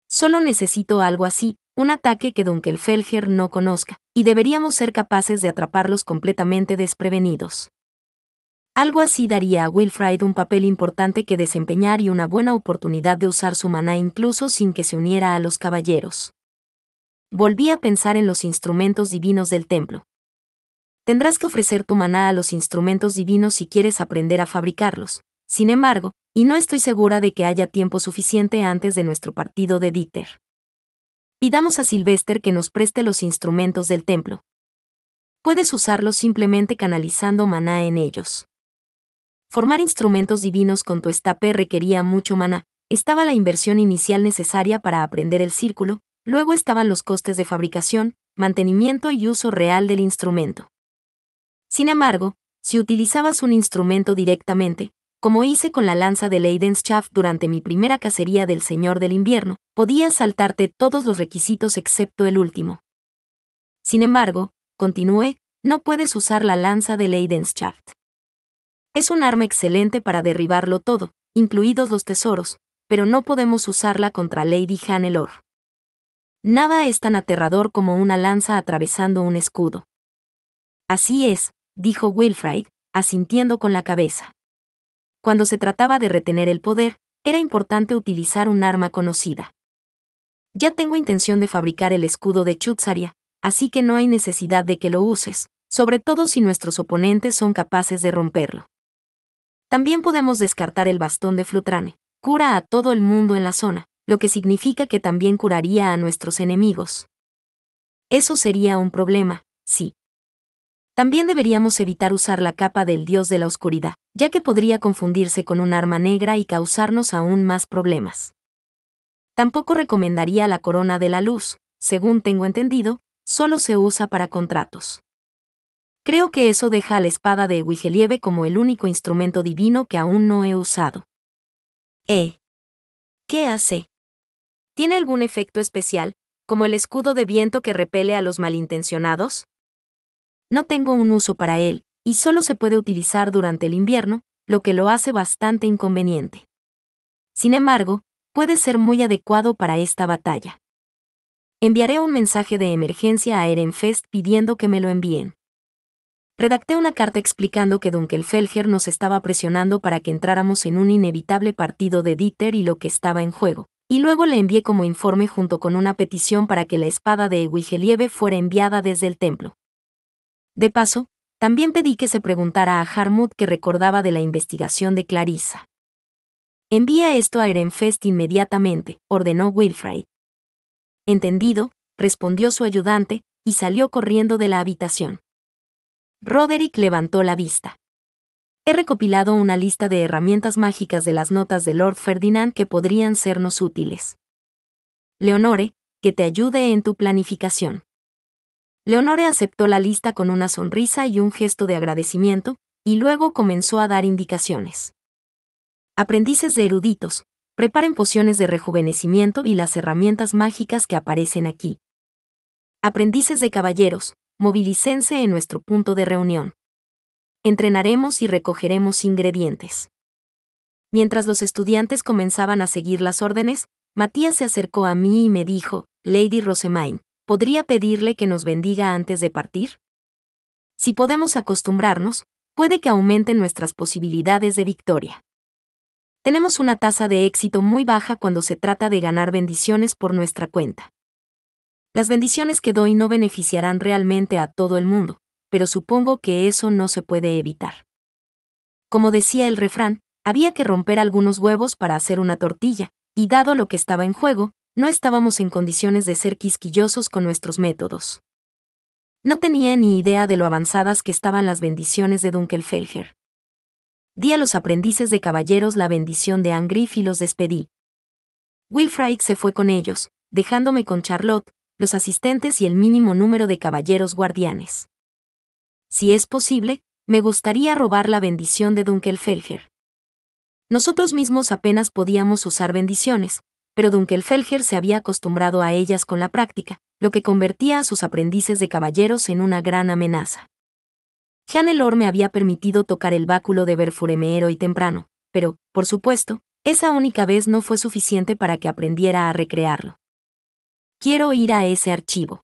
Solo necesito algo así, un ataque que Dunkelfelger no conozca, y deberíamos ser capaces de atraparlos completamente desprevenidos. Algo así daría a Wilfrid un papel importante que desempeñar y una buena oportunidad de usar su maná incluso sin que se uniera a los caballeros. Volví a pensar en los instrumentos divinos del templo. Tendrás que ofrecer tu maná a los instrumentos divinos si quieres aprender a fabricarlos. Sin embargo, y no estoy segura de que haya tiempo suficiente antes de nuestro partido de Dieter. Pidamos a Sylvester que nos preste los instrumentos del templo. Puedes usarlos simplemente canalizando maná en ellos. Formar instrumentos divinos con tu estape requería mucho maná. Estaba la inversión inicial necesaria para aprender el círculo, luego estaban los costes de fabricación, mantenimiento y uso real del instrumento. Sin embargo, si utilizabas un instrumento directamente, como hice con la lanza de Leidenschaft durante mi primera cacería del Señor del Invierno, podías saltarte todos los requisitos excepto el último. Sin embargo, continué, no puedes usar la lanza de Leidenschaft. Es un arma excelente para derribarlo todo, incluidos los tesoros, pero no podemos usarla contra Lady Hannelore. Nada es tan aterrador como una lanza atravesando un escudo. Así es, dijo Wilfrid, asintiendo con la cabeza. Cuando se trataba de retener el poder, era importante utilizar un arma conocida. Ya tengo intención de fabricar el escudo de Chutzaria, así que no hay necesidad de que lo uses, sobre todo si nuestros oponentes son capaces de romperlo. También podemos descartar el bastón de Flutrane. Cura a todo el mundo en la zona, lo que significa que también curaría a nuestros enemigos. Eso sería un problema, sí. También deberíamos evitar usar la capa del dios de la oscuridad, ya que podría confundirse con un arma negra y causarnos aún más problemas. Tampoco recomendaría la corona de la luz, según tengo entendido, solo se usa para contratos. Creo que eso deja a la espada de Wigelieve como el único instrumento divino que aún no he usado. ¿Qué hace? ¿Tiene algún efecto especial, como el escudo de viento que repele a los malintencionados? No tengo un uso para él, y solo se puede utilizar durante el invierno, lo que lo hace bastante inconveniente. Sin embargo, puede ser muy adecuado para esta batalla. Enviaré un mensaje de emergencia a Ehrenfest pidiendo que me lo envíen. Redacté una carta explicando que Dunkelfelger nos estaba presionando para que entráramos en un inevitable partido de Dieter y lo que estaba en juego, y luego le envié como informe junto con una petición para que la espada de Wigelieve fuera enviada desde el templo. De paso, también pedí que se preguntara a Harmut qué recordaba de la investigación de Clarissa. Envía esto a Ehrenfest inmediatamente, ordenó Wilfrid. Entendido, respondió su ayudante, y salió corriendo de la habitación. Roderick levantó la vista. He recopilado una lista de herramientas mágicas de las notas de Lord Ferdinand que podrían sernos útiles. Leonore, que te ayude en tu planificación. Leonore aceptó la lista con una sonrisa y un gesto de agradecimiento, y luego comenzó a dar indicaciones. Aprendices de eruditos, preparen pociones de rejuvenecimiento y las herramientas mágicas que aparecen aquí. Aprendices de caballeros, movilícense en nuestro punto de reunión. Entrenaremos y recogeremos ingredientes. Mientras los estudiantes comenzaban a seguir las órdenes, Matías se acercó a mí y me dijo, Lady Rosemaine, ¿podría pedirle que nos bendiga antes de partir? Si podemos acostumbrarnos, puede que aumenten nuestras posibilidades de victoria. Tenemos una tasa de éxito muy baja cuando se trata de ganar bendiciones por nuestra cuenta. Las bendiciones que doy no beneficiarán realmente a todo el mundo, pero supongo que eso no se puede evitar. Como decía el refrán, había que romper algunos huevos para hacer una tortilla, y dado lo que estaba en juego, no estábamos en condiciones de ser quisquillosos con nuestros métodos. No tenía ni idea de lo avanzadas que estaban las bendiciones de Dunkelfelger. Di a los aprendices de caballeros la bendición de Angriff y los despedí. Wilfrid se fue con ellos, dejándome con Charlotte, los asistentes y el mínimo número de caballeros guardianes. Si es posible, me gustaría robar la bendición de Dunkelfelger. Nosotros mismos apenas podíamos usar bendiciones, pero Dunkelfelger se había acostumbrado a ellas con la práctica, lo que convertía a sus aprendices de caballeros en una gran amenaza. Hannelore me había permitido tocar el báculo de Verfureme y temprano, pero, por supuesto, esa única vez no fue suficiente para que aprendiera a recrearlo. Quiero ir a ese archivo.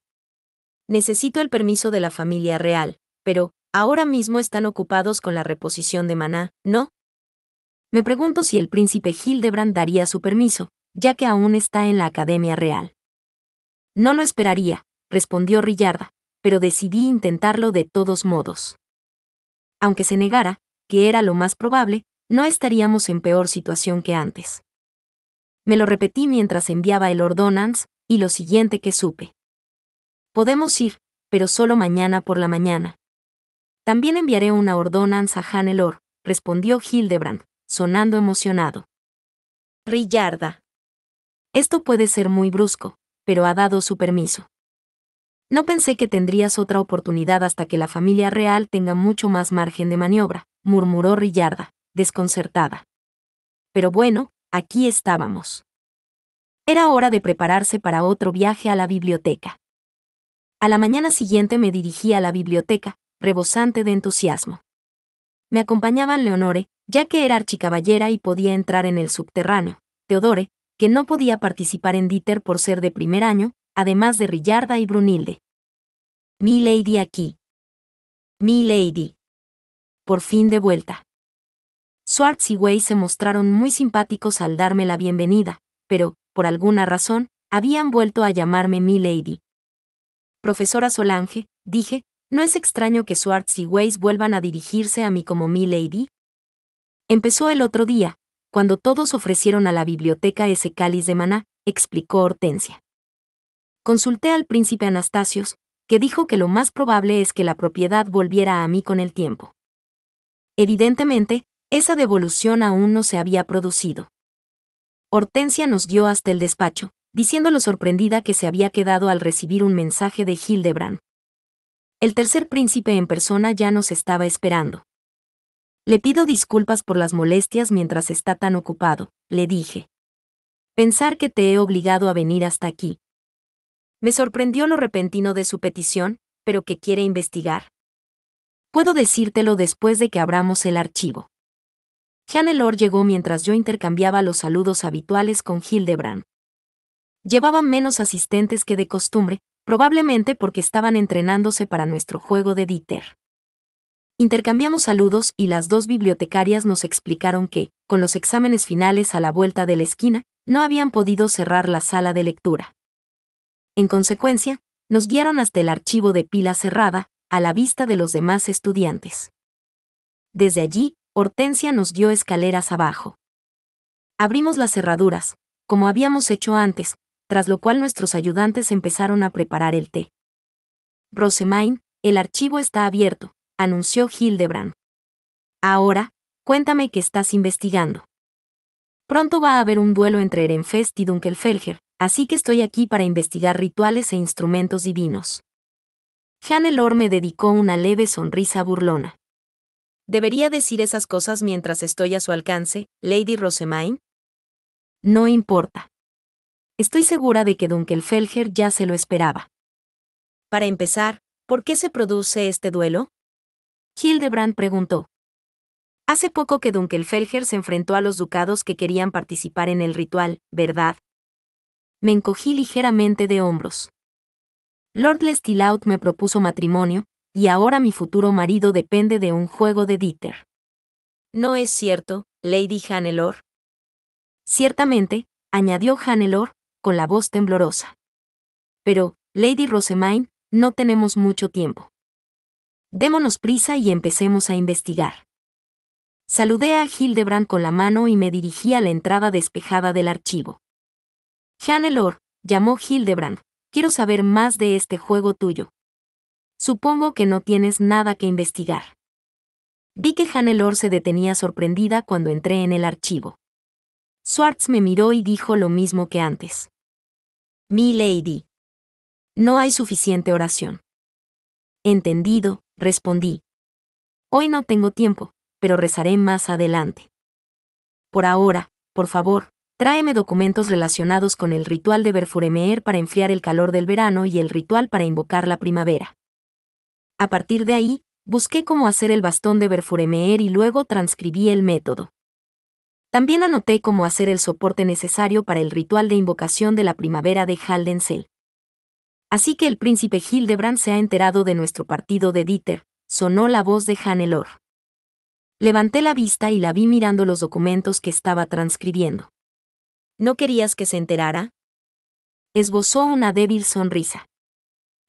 Necesito el permiso de la familia real, pero, ahora mismo están ocupados con la reposición de maná, ¿no? Me pregunto si el príncipe Hildebrand daría su permiso, ya que aún está en la Academia Real. No lo esperaría, respondió Rillarda, pero decidí intentarlo de todos modos. Aunque se negara, que era lo más probable, no estaríamos en peor situación que antes. Me lo repetí mientras enviaba el ordonance, y lo siguiente que supe. Podemos ir, pero solo mañana por la mañana. También enviaré una ordonance a Hannelore, respondió Hildebrand, sonando emocionado. Rillarda. Esto puede ser muy brusco, pero ha dado su permiso. No pensé que tendrías otra oportunidad hasta que la familia real tenga mucho más margen de maniobra, murmuró Rillarda, desconcertada. Pero bueno, aquí estábamos. Era hora de prepararse para otro viaje a la biblioteca. A la mañana siguiente me dirigí a la biblioteca, rebosante de entusiasmo. Me acompañaban Leonore, ya que era archicaballera y podía entrar en el subterráneo, Theodore, que no podía participar en Dieter por ser de primer año, además de Rillarda y Brunilde. Mi lady aquí. Mi lady. Por fin de vuelta. Swartz y Way se mostraron muy simpáticos al darme la bienvenida, pero, por alguna razón, habían vuelto a llamarme mi lady. Profesora Solange, dije, ¿no es extraño que Swartz y Weiss vuelvan a dirigirse a mí como mi lady? Empezó el otro día, cuando todos ofrecieron a la biblioteca ese cáliz de maná, explicó Hortensia. Consulté al príncipe Anastasios, que dijo que lo más probable es que la propiedad volviera a mí con el tiempo. Evidentemente, esa devolución aún no se había producido. Hortensia nos guió hasta el despacho, diciendo lo sorprendida que se había quedado al recibir un mensaje de Hildebrand. El tercer príncipe en persona ya nos estaba esperando. Le pido disculpas por las molestias mientras está tan ocupado, le dije. Pensar que te he obligado a venir hasta aquí. Me sorprendió lo repentino de su petición, pero que quiere investigar. Puedo decírtelo después de que abramos el archivo. Hannelore llegó mientras yo intercambiaba los saludos habituales con Hildebrand. Llevaban menos asistentes que de costumbre, probablemente porque estaban entrenándose para nuestro juego de Dieter. Intercambiamos saludos y las dos bibliotecarias nos explicaron que, con los exámenes finales a la vuelta de la esquina, no habían podido cerrar la sala de lectura. En consecuencia, nos guiaron hasta el archivo de pila cerrada, a la vista de los demás estudiantes. Desde allí, Hortensia nos guió escaleras abajo. Abrimos las cerraduras, como habíamos hecho antes, tras lo cual nuestros ayudantes empezaron a preparar el té. Rosemaine, el archivo está abierto, anunció Hildebrand. Ahora, cuéntame qué estás investigando. Pronto va a haber un duelo entre Ehrenfest y Dunkelfelger, así que estoy aquí para investigar rituales e instrumentos divinos. Hannelore me dedicó una leve sonrisa burlona. ¿Debería decir esas cosas mientras estoy a su alcance, Lady Rosemaine? No importa. Estoy segura de que Dunkelfelger ya se lo esperaba. Para empezar, ¿por qué se produce este duelo? Hildebrand preguntó. Hace poco que Dunkelfelger se enfrentó a los ducados que querían participar en el ritual, ¿verdad? Me encogí ligeramente de hombros. Lord Lestilaut me propuso matrimonio, y ahora mi futuro marido depende de un juego de Dieter. ¿No es cierto, Lady Hannelore? Ciertamente, añadió Hannelore, con la voz temblorosa. Pero, Lady Rosemaine, no tenemos mucho tiempo. Démonos prisa y empecemos a investigar. Saludé a Hildebrand con la mano y me dirigí a la entrada despejada del archivo. Hannelore, llamó Hildebrand, quiero saber más de este juego tuyo. Supongo que no tienes nada que investigar. Vi que Hannelore se detenía sorprendida cuando entré en el archivo. Swartz me miró y dijo lo mismo que antes. Mi lady. No hay suficiente oración. Entendido, respondí. Hoy no tengo tiempo, pero rezaré más adelante. Por ahora, por favor, tráeme documentos relacionados con el ritual de Verfuremeer para enfriar el calor del verano y el ritual para invocar la primavera. A partir de ahí, busqué cómo hacer el bastón de Verfuremeer y luego transcribí el método. También anoté cómo hacer el soporte necesario para el ritual de invocación de la primavera de Haldensel. Así que el príncipe Hildebrand se ha enterado de nuestro partido de Dieter, sonó la voz de Hannelore. Levanté la vista y la vi mirando los documentos que estaba transcribiendo. ¿No querías que se enterara? Esbozó una débil sonrisa.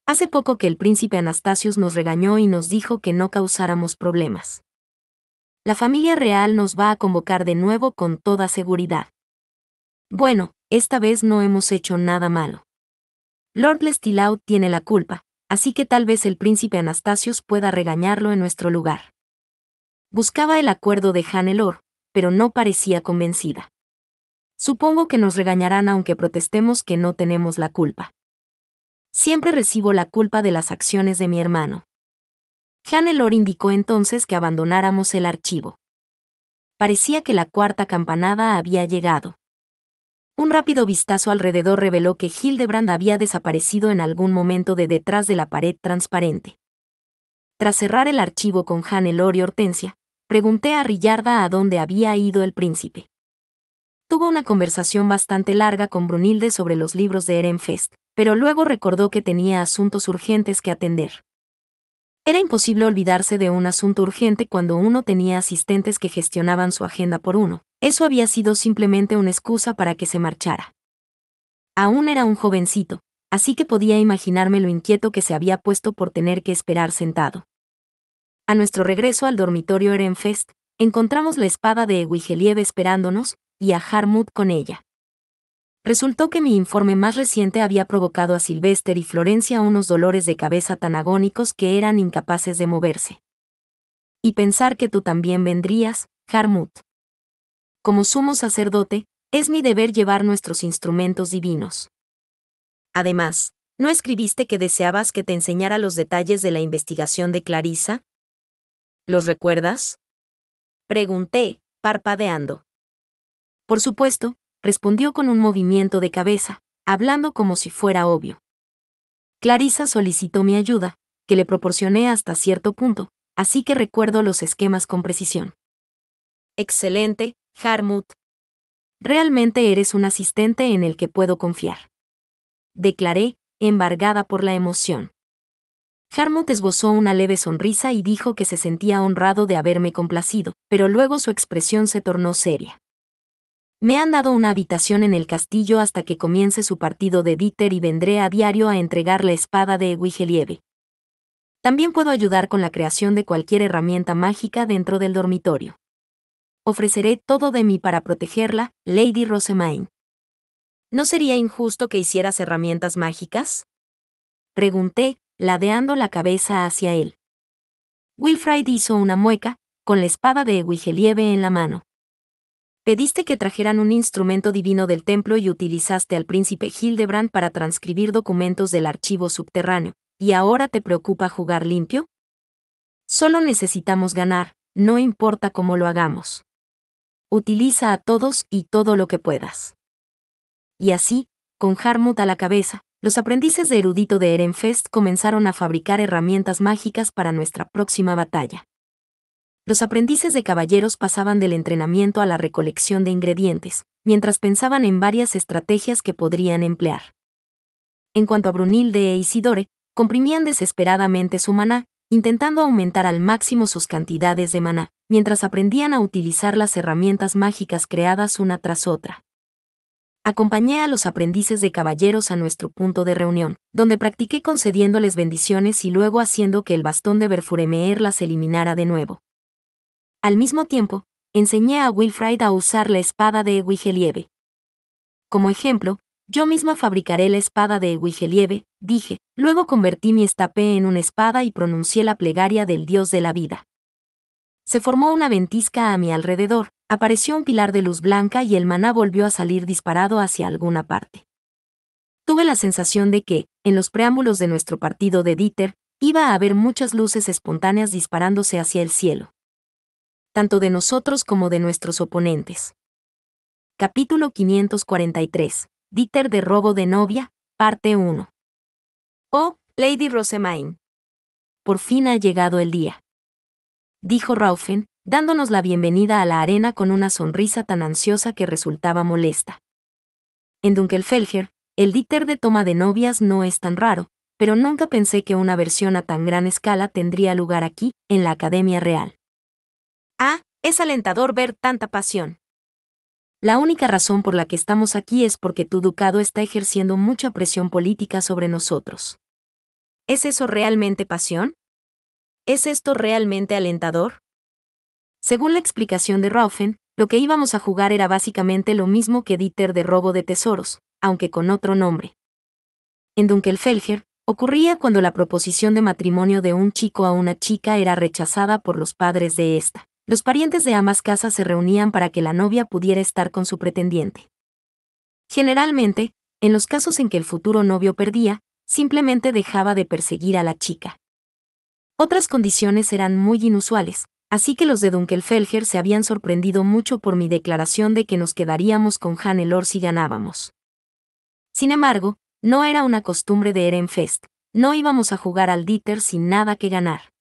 Hace poco que el príncipe Anastasius nos regañó y nos dijo que no causáramos problemas. La familia real nos va a convocar de nuevo con toda seguridad. Bueno, esta vez no hemos hecho nada malo. Lord Lestilaut tiene la culpa, así que tal vez el príncipe Anastasius pueda regañarlo en nuestro lugar. Buscaba el acuerdo de Hannelore, pero no parecía convencida. Supongo que nos regañarán aunque protestemos que no tenemos la culpa. Siempre recibo la culpa de las acciones de mi hermano. Hannelore indicó entonces que abandonáramos el archivo. Parecía que la cuarta campanada había llegado. Un rápido vistazo alrededor reveló que Hildebrand había desaparecido en algún momento de detrás de la pared transparente. Tras cerrar el archivo con Hannelore y Hortensia, pregunté a Rillarda a dónde había ido el príncipe. Tuvo una conversación bastante larga con Brunhilde sobre los libros de Ehrenfest, pero luego recordó que tenía asuntos urgentes que atender. Era imposible olvidarse de un asunto urgente cuando uno tenía asistentes que gestionaban su agenda por uno. Eso había sido simplemente una excusa para que se marchara. Aún era un jovencito, así que podía imaginarme lo inquieto que se había puesto por tener que esperar sentado. A nuestro regreso al dormitorio Ehrenfest, encontramos la espada de Wigelieve esperándonos, y a Harmut con ella. Resultó que mi informe más reciente había provocado a Sylvester y Florencia unos dolores de cabeza tan agónicos que eran incapaces de moverse. Y pensar que tú también vendrías, Harmut. Como sumo sacerdote, es mi deber llevar nuestros instrumentos divinos. Además, ¿no escribiste que deseabas que te enseñara los detalles de la investigación de Clarissa? ¿Los recuerdas? Pregunté, parpadeando. Por supuesto, respondió con un movimiento de cabeza, hablando como si fuera obvio. Clarissa solicitó mi ayuda, que le proporcioné hasta cierto punto, así que recuerdo los esquemas con precisión. Excelente, Harmut. Realmente eres un asistente en el que puedo confiar. Declaré, embargada por la emoción. Harmut esbozó una leve sonrisa y dijo que se sentía honrado de haberme complacido, pero luego su expresión se tornó seria. Me han dado una habitación en el castillo hasta que comience su partido de Dieter y vendré a diario a entregar la espada de Wigelieve. También puedo ayudar con la creación de cualquier herramienta mágica dentro del dormitorio. Ofreceré todo de mí para protegerla, Lady Rosemaine. ¿No sería injusto que hicieras herramientas mágicas? Pregunté, ladeando la cabeza hacia él. Wilfrid hizo una mueca, con la espada de Wigelieve en la mano. Pediste que trajeran un instrumento divino del templo y utilizaste al príncipe Hildebrand para transcribir documentos del archivo subterráneo, ¿y ahora te preocupa jugar limpio? Solo necesitamos ganar, no importa cómo lo hagamos. Utiliza a todos y todo lo que puedas. Y así, con Harmut a la cabeza, los aprendices de erudito de Ehrenfest comenzaron a fabricar herramientas mágicas para nuestra próxima batalla. Los aprendices de caballeros pasaban del entrenamiento a la recolección de ingredientes, mientras pensaban en varias estrategias que podrían emplear. En cuanto a Brunilde e Isidore, comprimían desesperadamente su maná, intentando aumentar al máximo sus cantidades de maná, mientras aprendían a utilizar las herramientas mágicas creadas una tras otra. Acompañé a los aprendices de caballeros a nuestro punto de reunión, donde practiqué concediéndoles bendiciones y luego haciendo que el bastón de Berfuremeer las eliminara de nuevo. Al mismo tiempo, enseñé a Wilfrid a usar la espada de Wigelieve. Como ejemplo, yo misma fabricaré la espada de Wigelieve, dije, luego convertí mi estape en una espada y pronuncié la plegaria del dios de la vida. Se formó una ventisca a mi alrededor, apareció un pilar de luz blanca y el maná volvió a salir disparado hacia alguna parte. Tuve la sensación de que, en los preámbulos de nuestro partido de Dieter, iba a haber muchas luces espontáneas disparándose hacia el cielo. Tanto de nosotros como de nuestros oponentes. Capítulo 543. Dieter de robo de novia, parte 1. Oh, Lady Rosemaine. Por fin ha llegado el día. Dijo Raufen, dándonos la bienvenida a la arena con una sonrisa tan ansiosa que resultaba molesta. En Dunkelfelger, el Dieter de toma de novias no es tan raro, pero nunca pensé que una versión a tan gran escala tendría lugar aquí, en la Academia Real. Ah, es alentador ver tanta pasión. La única razón por la que estamos aquí es porque tu ducado está ejerciendo mucha presión política sobre nosotros. ¿Es eso realmente pasión? ¿Es esto realmente alentador? Según la explicación de Raufen, lo que íbamos a jugar era básicamente lo mismo que Dieter de robo de tesoros, aunque con otro nombre. En Dunkelfelger, ocurría cuando la proposición de matrimonio de un chico a una chica era rechazada por los padres de esta. Los parientes de ambas casas se reunían para que la novia pudiera estar con su pretendiente. Generalmente, en los casos en que el futuro novio perdía, simplemente dejaba de perseguir a la chica. Otras condiciones eran muy inusuales, así que los de Dunkelfelger se habían sorprendido mucho por mi declaración de que nos quedaríamos con Hannelore si ganábamos. Sin embargo, no era una costumbre de Ehrenfest, no íbamos a jugar al Dieter sin nada que ganar.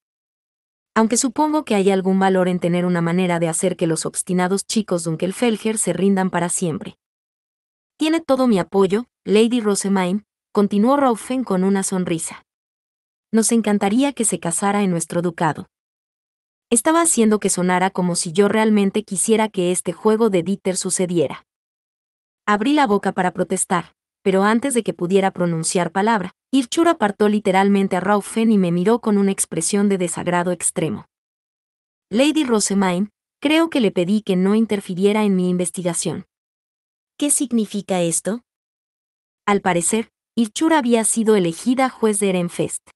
Aunque supongo que hay algún valor en tener una manera de hacer que los obstinados chicos Dunkelfelger se rindan para siempre. Tiene todo mi apoyo, Lady Rosemaine, continuó Raufen con una sonrisa. Nos encantaría que se casara en nuestro ducado. Estaba haciendo que sonara como si yo realmente quisiera que este juego de Dieter sucediera. Abrí la boca para protestar, pero antes de que pudiera pronunciar palabra, Irchur apartó literalmente a Raufen y me miró con una expresión de desagrado extremo. Lady Rosemaine, creo que le pedí que no interfiriera en mi investigación. ¿Qué significa esto? Al parecer, Irchur había sido elegida juez de Ehrenfest.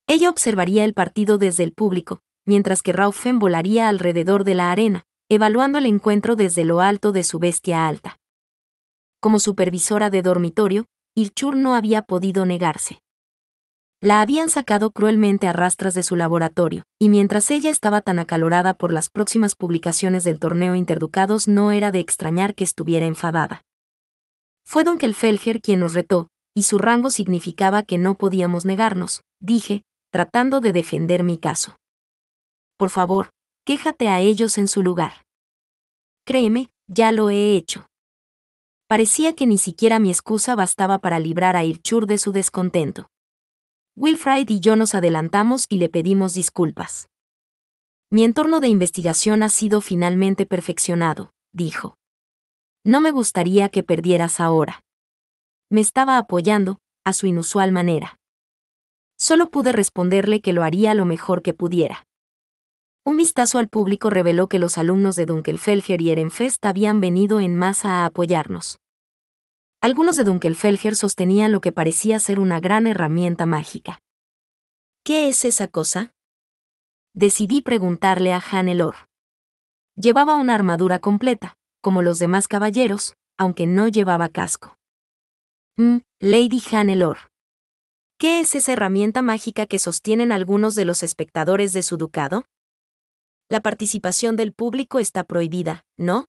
Ella observaría el partido desde el público, mientras que Raufen volaría alrededor de la arena, evaluando el encuentro desde lo alto de su bestia alta. Como supervisora de dormitorio, Irchur no había podido negarse. La habían sacado cruelmente a rastras de su laboratorio, y mientras ella estaba tan acalorada por las próximas publicaciones del torneo Interducados no era de extrañar que estuviera enfadada. Fue Dunkelfelger quien nos retó, y su rango significaba que no podíamos negarnos, dije, tratando de defender mi caso. Por favor, quéjate a ellos en su lugar. Créeme, ya lo he hecho. Parecía que ni siquiera mi excusa bastaba para librar a Irchur de su descontento. Wilfrid y yo nos adelantamos y le pedimos disculpas. Mi entorno de investigación ha sido finalmente perfeccionado, dijo. No me gustaría que perdieras ahora. Me estaba apoyando, a su inusual manera. Solo pude responderle que lo haría lo mejor que pudiera. Un vistazo al público reveló que los alumnos de Dunkelfelger y Ehrenfest habían venido en masa a apoyarnos. Algunos de Dunkelfelger sostenían lo que parecía ser una gran herramienta mágica. ¿Qué es esa cosa? Decidí preguntarle a Hannelore. Llevaba una armadura completa, como los demás caballeros, aunque no llevaba casco. Lady Hannelore. ¿Qué es esa herramienta mágica que sostienen algunos de los espectadores de su ducado? La participación del público está prohibida, ¿no?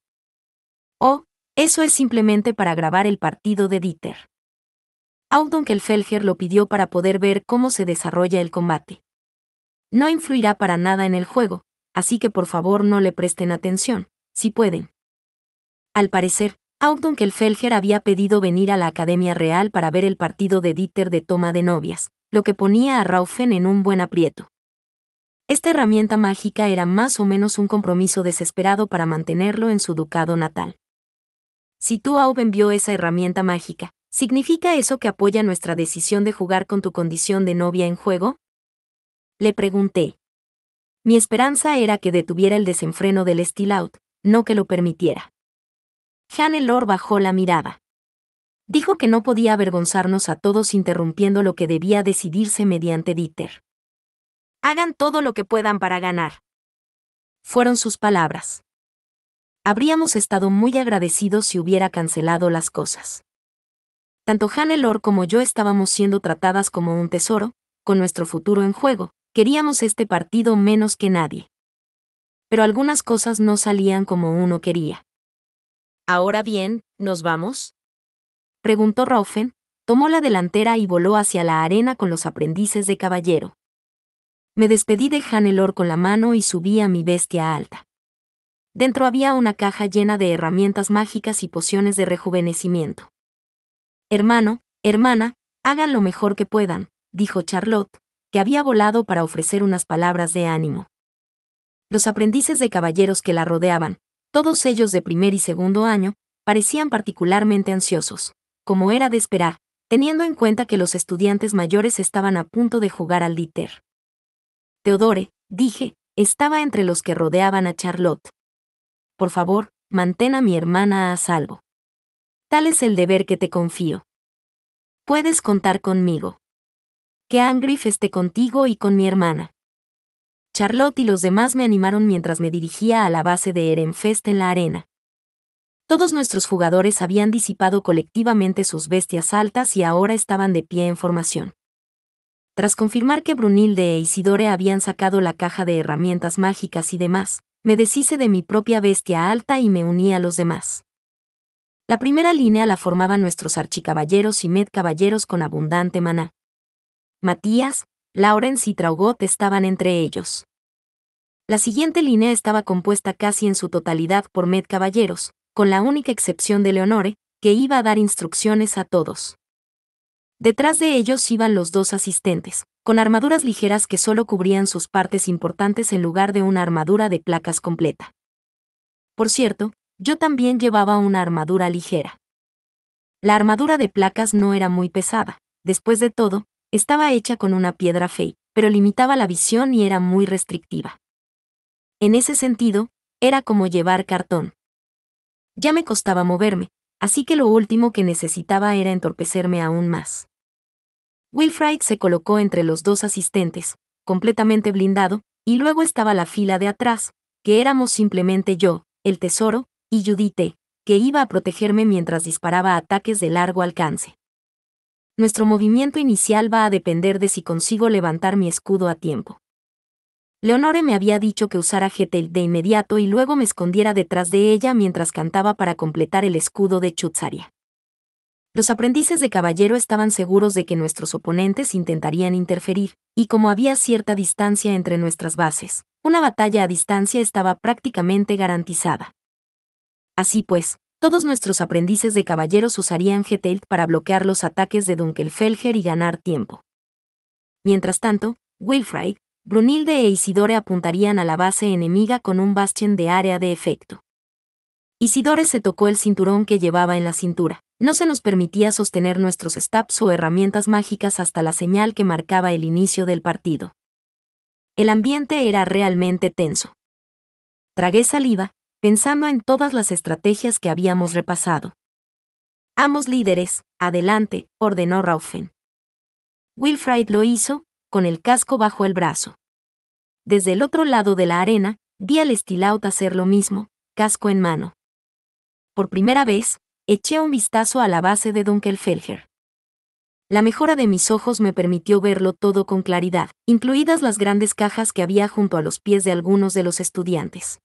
Oh, eso es simplemente para grabar el partido de Dieter. Dunkelfelger lo pidió para poder ver cómo se desarrolla el combate. No influirá para nada en el juego, así que por favor no le presten atención, si pueden. Al parecer, Dunkelfelger había pedido venir a la Academia Real para ver el partido de Dieter de toma de novias, lo que ponía a Raufen en un buen aprieto. Esta herramienta mágica era más o menos un compromiso desesperado para mantenerlo en su ducado natal. Si tú Auben vio esa herramienta mágica, ¿significa eso que apoya nuestra decisión de jugar con tu condición de novia en juego? Le pregunté. Mi esperanza era que detuviera el desenfreno del Stillaut, no que lo permitiera. Hannelore bajó la mirada. Dijo que no podía avergonzarnos a todos interrumpiendo lo que debía decidirse mediante Dieter. Hagan todo lo que puedan para ganar. Fueron sus palabras. Habríamos estado muy agradecidos si hubiera cancelado las cosas. Tanto Hannelore como yo estábamos siendo tratadas como un tesoro, con nuestro futuro en juego. Queríamos este partido menos que nadie. Pero algunas cosas no salían como uno quería. ¿Ahora bien, nos vamos? Preguntó Raufen, tomó la delantera y voló hacia la arena con los aprendices de caballero. Me despedí de Hannelore con la mano y subí a mi bestia alta. Dentro había una caja llena de herramientas mágicas y pociones de rejuvenecimiento. Hermano, hermana, hagan lo mejor que puedan, dijo Charlotte, que había volado para ofrecer unas palabras de ánimo. Los aprendices de caballeros que la rodeaban, todos ellos de primer y segundo año, parecían particularmente ansiosos, como era de esperar, teniendo en cuenta que los estudiantes mayores estaban a punto de jugar al Dieter. Theodore, dije, estaba entre los que rodeaban a Charlotte. Por favor, mantén a mi hermana a salvo. Tal es el deber que te confío. Puedes contar conmigo. Que Angriff esté contigo y con mi hermana. Charlotte y los demás me animaron mientras me dirigía a la base de Ehrenfest en la arena. Todos nuestros jugadores habían disipado colectivamente sus bestias altas y ahora estaban de pie en formación. Tras confirmar que Brunilde e Isidore habían sacado la caja de herramientas mágicas y demás, me deshice de mi propia bestia alta y me uní a los demás. La primera línea la formaban nuestros archicaballeros y medcaballeros con abundante maná. Matías, Laurence y Traugot estaban entre ellos. La siguiente línea estaba compuesta casi en su totalidad por medcaballeros, con la única excepción de Leonore, que iba a dar instrucciones a todos. Detrás de ellos iban los dos asistentes, con armaduras ligeras que solo cubrían sus partes importantes en lugar de una armadura de placas completa. Por cierto, yo también llevaba una armadura ligera. La armadura de placas no era muy pesada, después de todo, estaba hecha con una piedra fey, pero limitaba la visión y era muy restrictiva. En ese sentido, era como llevar cartón. Ya me costaba moverme, así que lo último que necesitaba era entorpecerme aún más. Wilfrid se colocó entre los dos asistentes, completamente blindado, y luego estaba la fila de atrás, que éramos simplemente yo, el tesoro, y Judith, que iba a protegerme mientras disparaba ataques de largo alcance. Nuestro movimiento inicial va a depender de si consigo levantar mi escudo a tiempo. Leonore me había dicho que usara Getel de inmediato y luego me escondiera detrás de ella mientras cantaba para completar el escudo de Chutzaria. Los aprendices de caballero estaban seguros de que nuestros oponentes intentarían interferir, y como había cierta distancia entre nuestras bases, una batalla a distancia estaba prácticamente garantizada. Así pues, todos nuestros aprendices de caballeros usarían Geteilt para bloquear los ataques de Dunkelfelger y ganar tiempo. Mientras tanto, Wilfrid, Brunilde e Isidore apuntarían a la base enemiga con un Bastien de área de efecto. Isidore se tocó el cinturón que llevaba en la cintura. No se nos permitía sostener nuestros stabs o herramientas mágicas hasta la señal que marcaba el inicio del partido. El ambiente era realmente tenso. Tragué saliva, pensando en todas las estrategias que habíamos repasado. Ambos líderes, adelante, ordenó Raufen. Wilfrid lo hizo, con el casco bajo el brazo. Desde el otro lado de la arena, vi al Estilaut hacer lo mismo, casco en mano. Por primera vez, eché un vistazo a la base de Dunkelfelger. La mejora de mis ojos me permitió verlo todo con claridad, incluidas las grandes cajas que había junto a los pies de algunos de los estudiantes.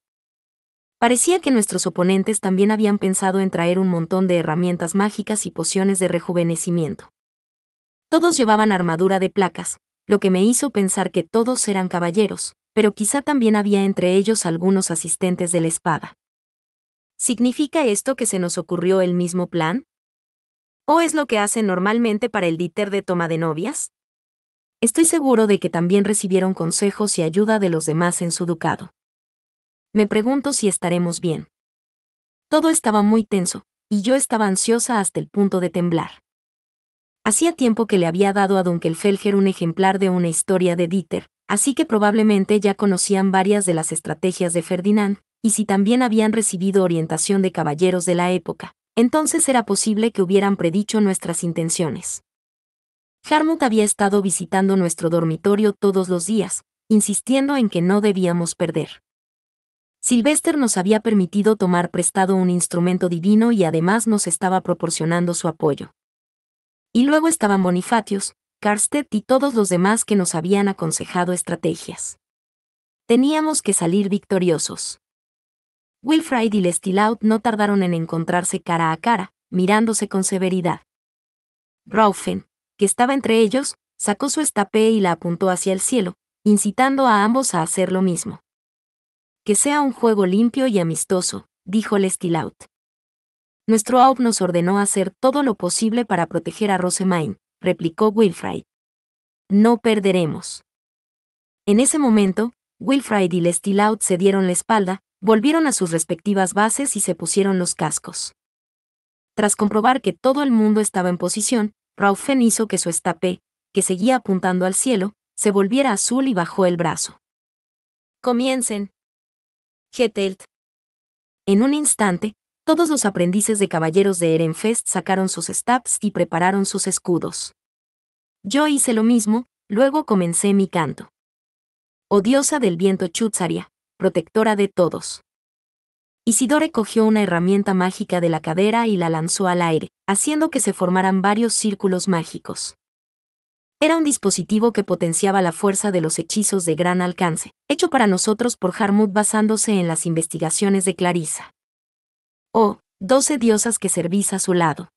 Parecía que nuestros oponentes también habían pensado en traer un montón de herramientas mágicas y pociones de rejuvenecimiento. Todos llevaban armadura de placas, lo que me hizo pensar que todos eran caballeros, pero quizá también había entre ellos algunos asistentes de la espada. ¿Significa esto que se nos ocurrió el mismo plan? ¿O es lo que hacen normalmente para el díter de toma de novias? Estoy seguro de que también recibieron consejos y ayuda de los demás en su ducado. Me pregunto si estaremos bien. Todo estaba muy tenso, y yo estaba ansiosa hasta el punto de temblar. Hacía tiempo que le había dado a Dunkelfelger un ejemplar de una historia de Dieter, así que probablemente ya conocían varias de las estrategias de Ferdinand, y si también habían recibido orientación de caballeros de la época, entonces era posible que hubieran predicho nuestras intenciones. Harmut había estado visitando nuestro dormitorio todos los días, insistiendo en que no debíamos perder. Sylvester nos había permitido tomar prestado un instrumento divino y además nos estaba proporcionando su apoyo. Y luego estaban Bonifatius, Karstedt y todos los demás que nos habían aconsejado estrategias. Teníamos que salir victoriosos. Wilfrid y Lestilaut no tardaron en encontrarse cara a cara, mirándose con severidad. Raufen, que estaba entre ellos, sacó su estape y la apuntó hacia el cielo, incitando a ambos a hacer lo mismo. Que sea un juego limpio y amistoso, dijo Lestilaut. Nuestro Aub nos ordenó hacer todo lo posible para proteger a Rosemain, replicó Wilfrid. No perderemos. En ese momento, Wilfrid y Lestilaut se dieron la espalda, volvieron a sus respectivas bases y se pusieron los cascos. Tras comprobar que todo el mundo estaba en posición, Raufen hizo que su estape, que seguía apuntando al cielo, se volviera azul y bajó el brazo. Comiencen. Geteilt. En un instante, todos los aprendices de caballeros de Ehrenfest sacaron sus stabs y prepararon sus escudos. Yo hice lo mismo, luego comencé mi canto. Oh diosa del viento Chutzaria, protectora de todos. Isidore cogió una herramienta mágica de la cadera y la lanzó al aire, haciendo que se formaran varios círculos mágicos. Era un dispositivo que potenciaba la fuerza de los hechizos de gran alcance, hecho para nosotros por Harmut basándose en las investigaciones de Clarissa. Oh, 12 diosas que servís a su lado.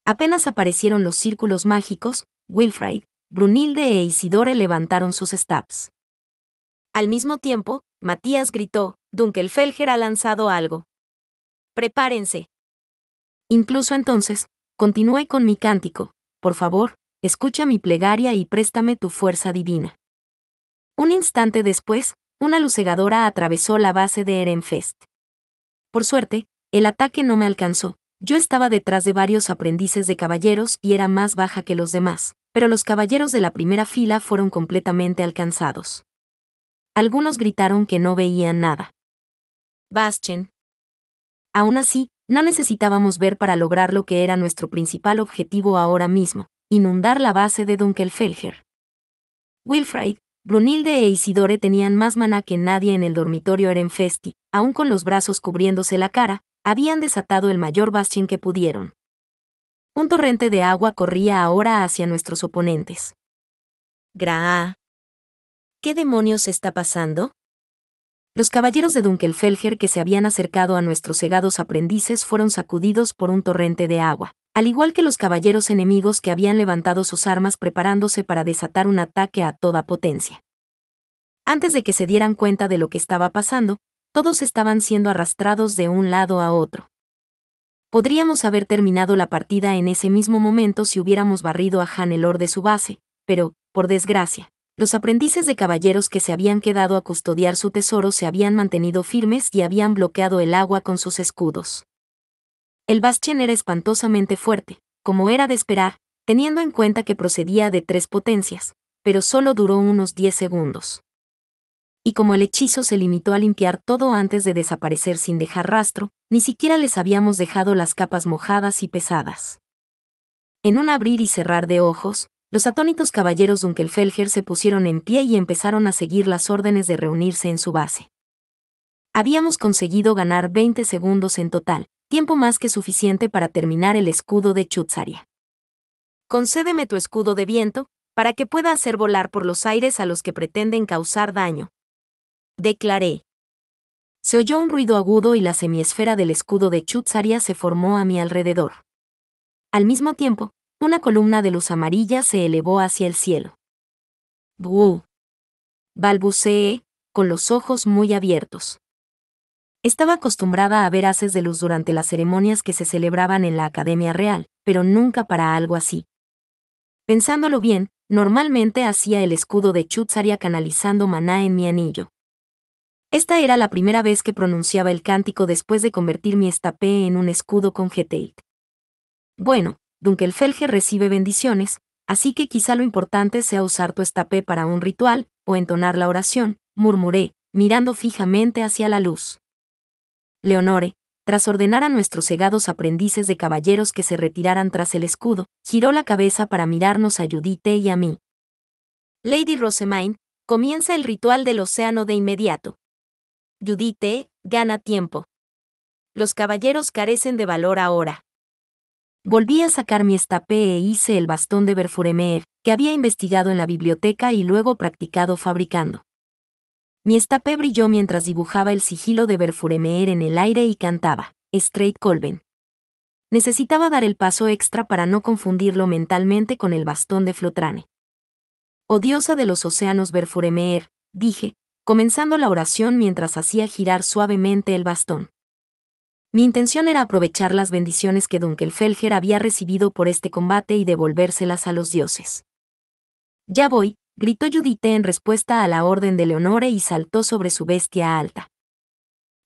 Apenas aparecieron los círculos mágicos, Wilfrid, Brunilde e Isidore levantaron sus stabs. Al mismo tiempo, Matías gritó, Dunkelfelger ha lanzado algo. Prepárense. Incluso entonces, continué con mi cántico, por favor, escucha mi plegaria y préstame tu fuerza divina. Un instante después, una luz cegadora atravesó la base de Ehrenfest. Por suerte, el ataque no me alcanzó. Yo estaba detrás de varios aprendices de caballeros y era más baja que los demás, pero los caballeros de la primera fila fueron completamente alcanzados. Algunos gritaron que no veían nada. Bastien. Aún así, no necesitábamos ver para lograr lo que era nuestro principal objetivo ahora mismo, inundar la base de Dunkelfelger. Wilfrid, Brunilde e Isidore tenían más maná que nadie en el dormitorio Ehrenfesti, aún con los brazos cubriéndose la cara, habían desatado el mayor Bastien que pudieron. Un torrente de agua corría ahora hacia nuestros oponentes. ¡Gra! ¿Qué demonios está pasando? Los caballeros de Dunkelfelger que se habían acercado a nuestros cegados aprendices fueron sacudidos por un torrente de agua, al igual que los caballeros enemigos que habían levantado sus armas preparándose para desatar un ataque a toda potencia. Antes de que se dieran cuenta de lo que estaba pasando, Todos estaban siendo arrastrados de un lado a otro. Podríamos haber terminado la partida en ese mismo momento si hubiéramos barrido a Hannelore de su base, pero, por desgracia, los aprendices de caballeros que se habían quedado a custodiar su tesoro se habían mantenido firmes y habían bloqueado el agua con sus escudos. El Bastión era espantosamente fuerte, como era de esperar, teniendo en cuenta que procedía de 3 potencias, pero solo duró unos 10 segundos. Y como el hechizo se limitó a limpiar todo antes de desaparecer sin dejar rastro, ni siquiera les habíamos dejado las capas mojadas y pesadas. En un abrir y cerrar de ojos, los atónitos caballeros Dunkelfelger se pusieron en pie y empezaron a seguir las órdenes de reunirse en su base. Habíamos conseguido ganar 20 segundos en total, tiempo más que suficiente para terminar el escudo de Chutzaria. Concédeme tu escudo de viento, para que pueda hacer volar por los aires a los que pretenden causar daño. Declaré. Se oyó un ruido agudo y la semiesfera del escudo de Chutzaria se formó a mi alrededor. Al mismo tiempo, una columna de luz amarilla se elevó hacia el cielo. ¡Buh! Balbuceé, con los ojos muy abiertos. Estaba acostumbrada a ver haces de luz durante las ceremonias que se celebraban en la Academia Real, pero nunca para algo así. Pensándolo bien, normalmente hacía el escudo de Chutzaria canalizando maná en mi anillo. Esta era la primera vez que pronunciaba el cántico después de convertir mi estapé en un escudo con Geteit. Bueno, Dunkelfelger recibe bendiciones, así que quizá lo importante sea usar tu estapé para un ritual, o entonar la oración, murmuré, mirando fijamente hacia la luz. Leonore, tras ordenar a nuestros cegados aprendices de caballeros que se retiraran tras el escudo, giró la cabeza para mirarnos a Judite y a mí. Lady Rosemaine, comienza el ritual del océano de inmediato. Judite, gana tiempo. Los caballeros carecen de valor ahora. Volví a sacar mi estapé e hice el bastón de Verfuremeer, que había investigado en la biblioteca y luego practicado fabricando. Mi estapé brilló mientras dibujaba el sigilo de Verfuremeer en el aire y cantaba, Straight Colben. Necesitaba dar el paso extra para no confundirlo mentalmente con el bastón de Flotrane. Oh diosa de los océanos Verfuremeer, dije, comenzando la oración mientras hacía girar suavemente el bastón. Mi intención era aprovechar las bendiciones que Dunkelfelger había recibido por este combate y devolvérselas a los dioses. Ya voy, gritó Judite en respuesta a la orden de Leonore y saltó sobre su bestia alta.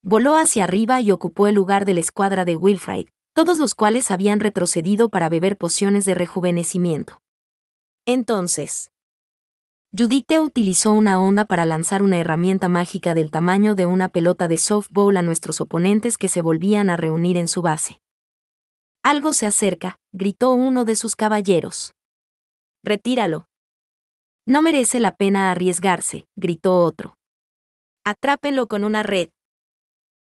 Voló hacia arriba y ocupó el lugar de la escuadra de Wilfrid, todos los cuales habían retrocedido para beber pociones de rejuvenecimiento. Entonces, Judite utilizó una onda para lanzar una herramienta mágica del tamaño de una pelota de softball a nuestros oponentes que se volvían a reunir en su base. Algo se acerca, gritó uno de sus caballeros. Retíralo. No merece la pena arriesgarse, gritó otro. Atrápenlo con una red.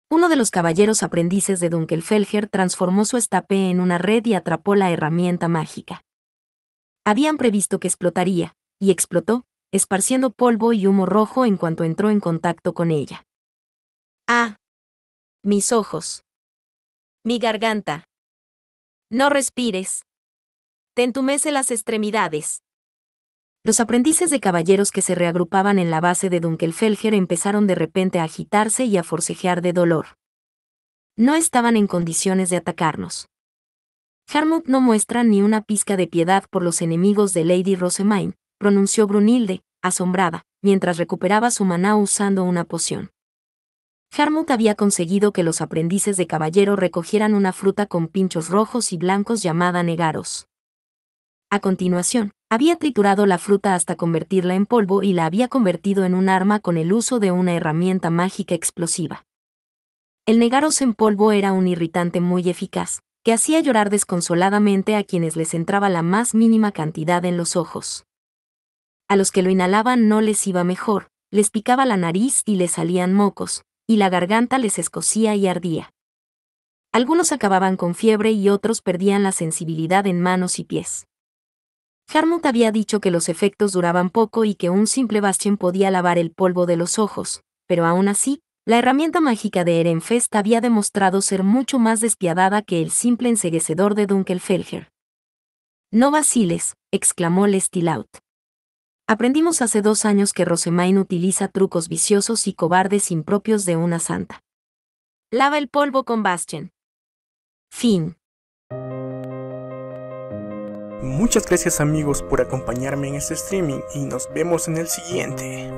Uno de los caballeros aprendices de Dunkelfelger transformó su estapé en una red y atrapó la herramienta mágica. Habían previsto que explotaría, y explotó, esparciendo polvo y humo rojo en cuanto entró en contacto con ella. ¡Ah! Mis ojos. Mi garganta. No respires. Te entumece las extremidades. Los aprendices de caballeros que se reagrupaban en la base de Dunkelfelger empezaron de repente a agitarse y a forcejear de dolor. No estaban en condiciones de atacarnos. Harmut no muestra ni una pizca de piedad por los enemigos de Lady Rosemaine, pronunció Brunilde, asombrada, mientras recuperaba su maná usando una poción. Harmut había conseguido que los aprendices de caballero recogieran una fruta con pinchos rojos y blancos llamada negaros. A continuación, había triturado la fruta hasta convertirla en polvo y la había convertido en un arma con el uso de una herramienta mágica explosiva. El negaros en polvo era un irritante muy eficaz, que hacía llorar desconsoladamente a quienes les entraba la más mínima cantidad en los ojos. A los que lo inhalaban no les iba mejor, les picaba la nariz y les salían mocos, y la garganta les escocía y ardía. Algunos acababan con fiebre y otros perdían la sensibilidad en manos y pies. Harmut había dicho que los efectos duraban poco y que un simple Bastión podía lavar el polvo de los ojos, pero aún así, la herramienta mágica de Ehrenfest había demostrado ser mucho más despiadada que el simple enceguecedor de Dunkelfelger. «No vaciles», exclamó Lestilaut. Aprendimos hace 2 años que Rosemaine utiliza trucos viciosos y cobardes impropios de una santa. Lava el polvo con Bastien. Fin. Muchas gracias amigos por acompañarme en este streaming y nos vemos en el siguiente.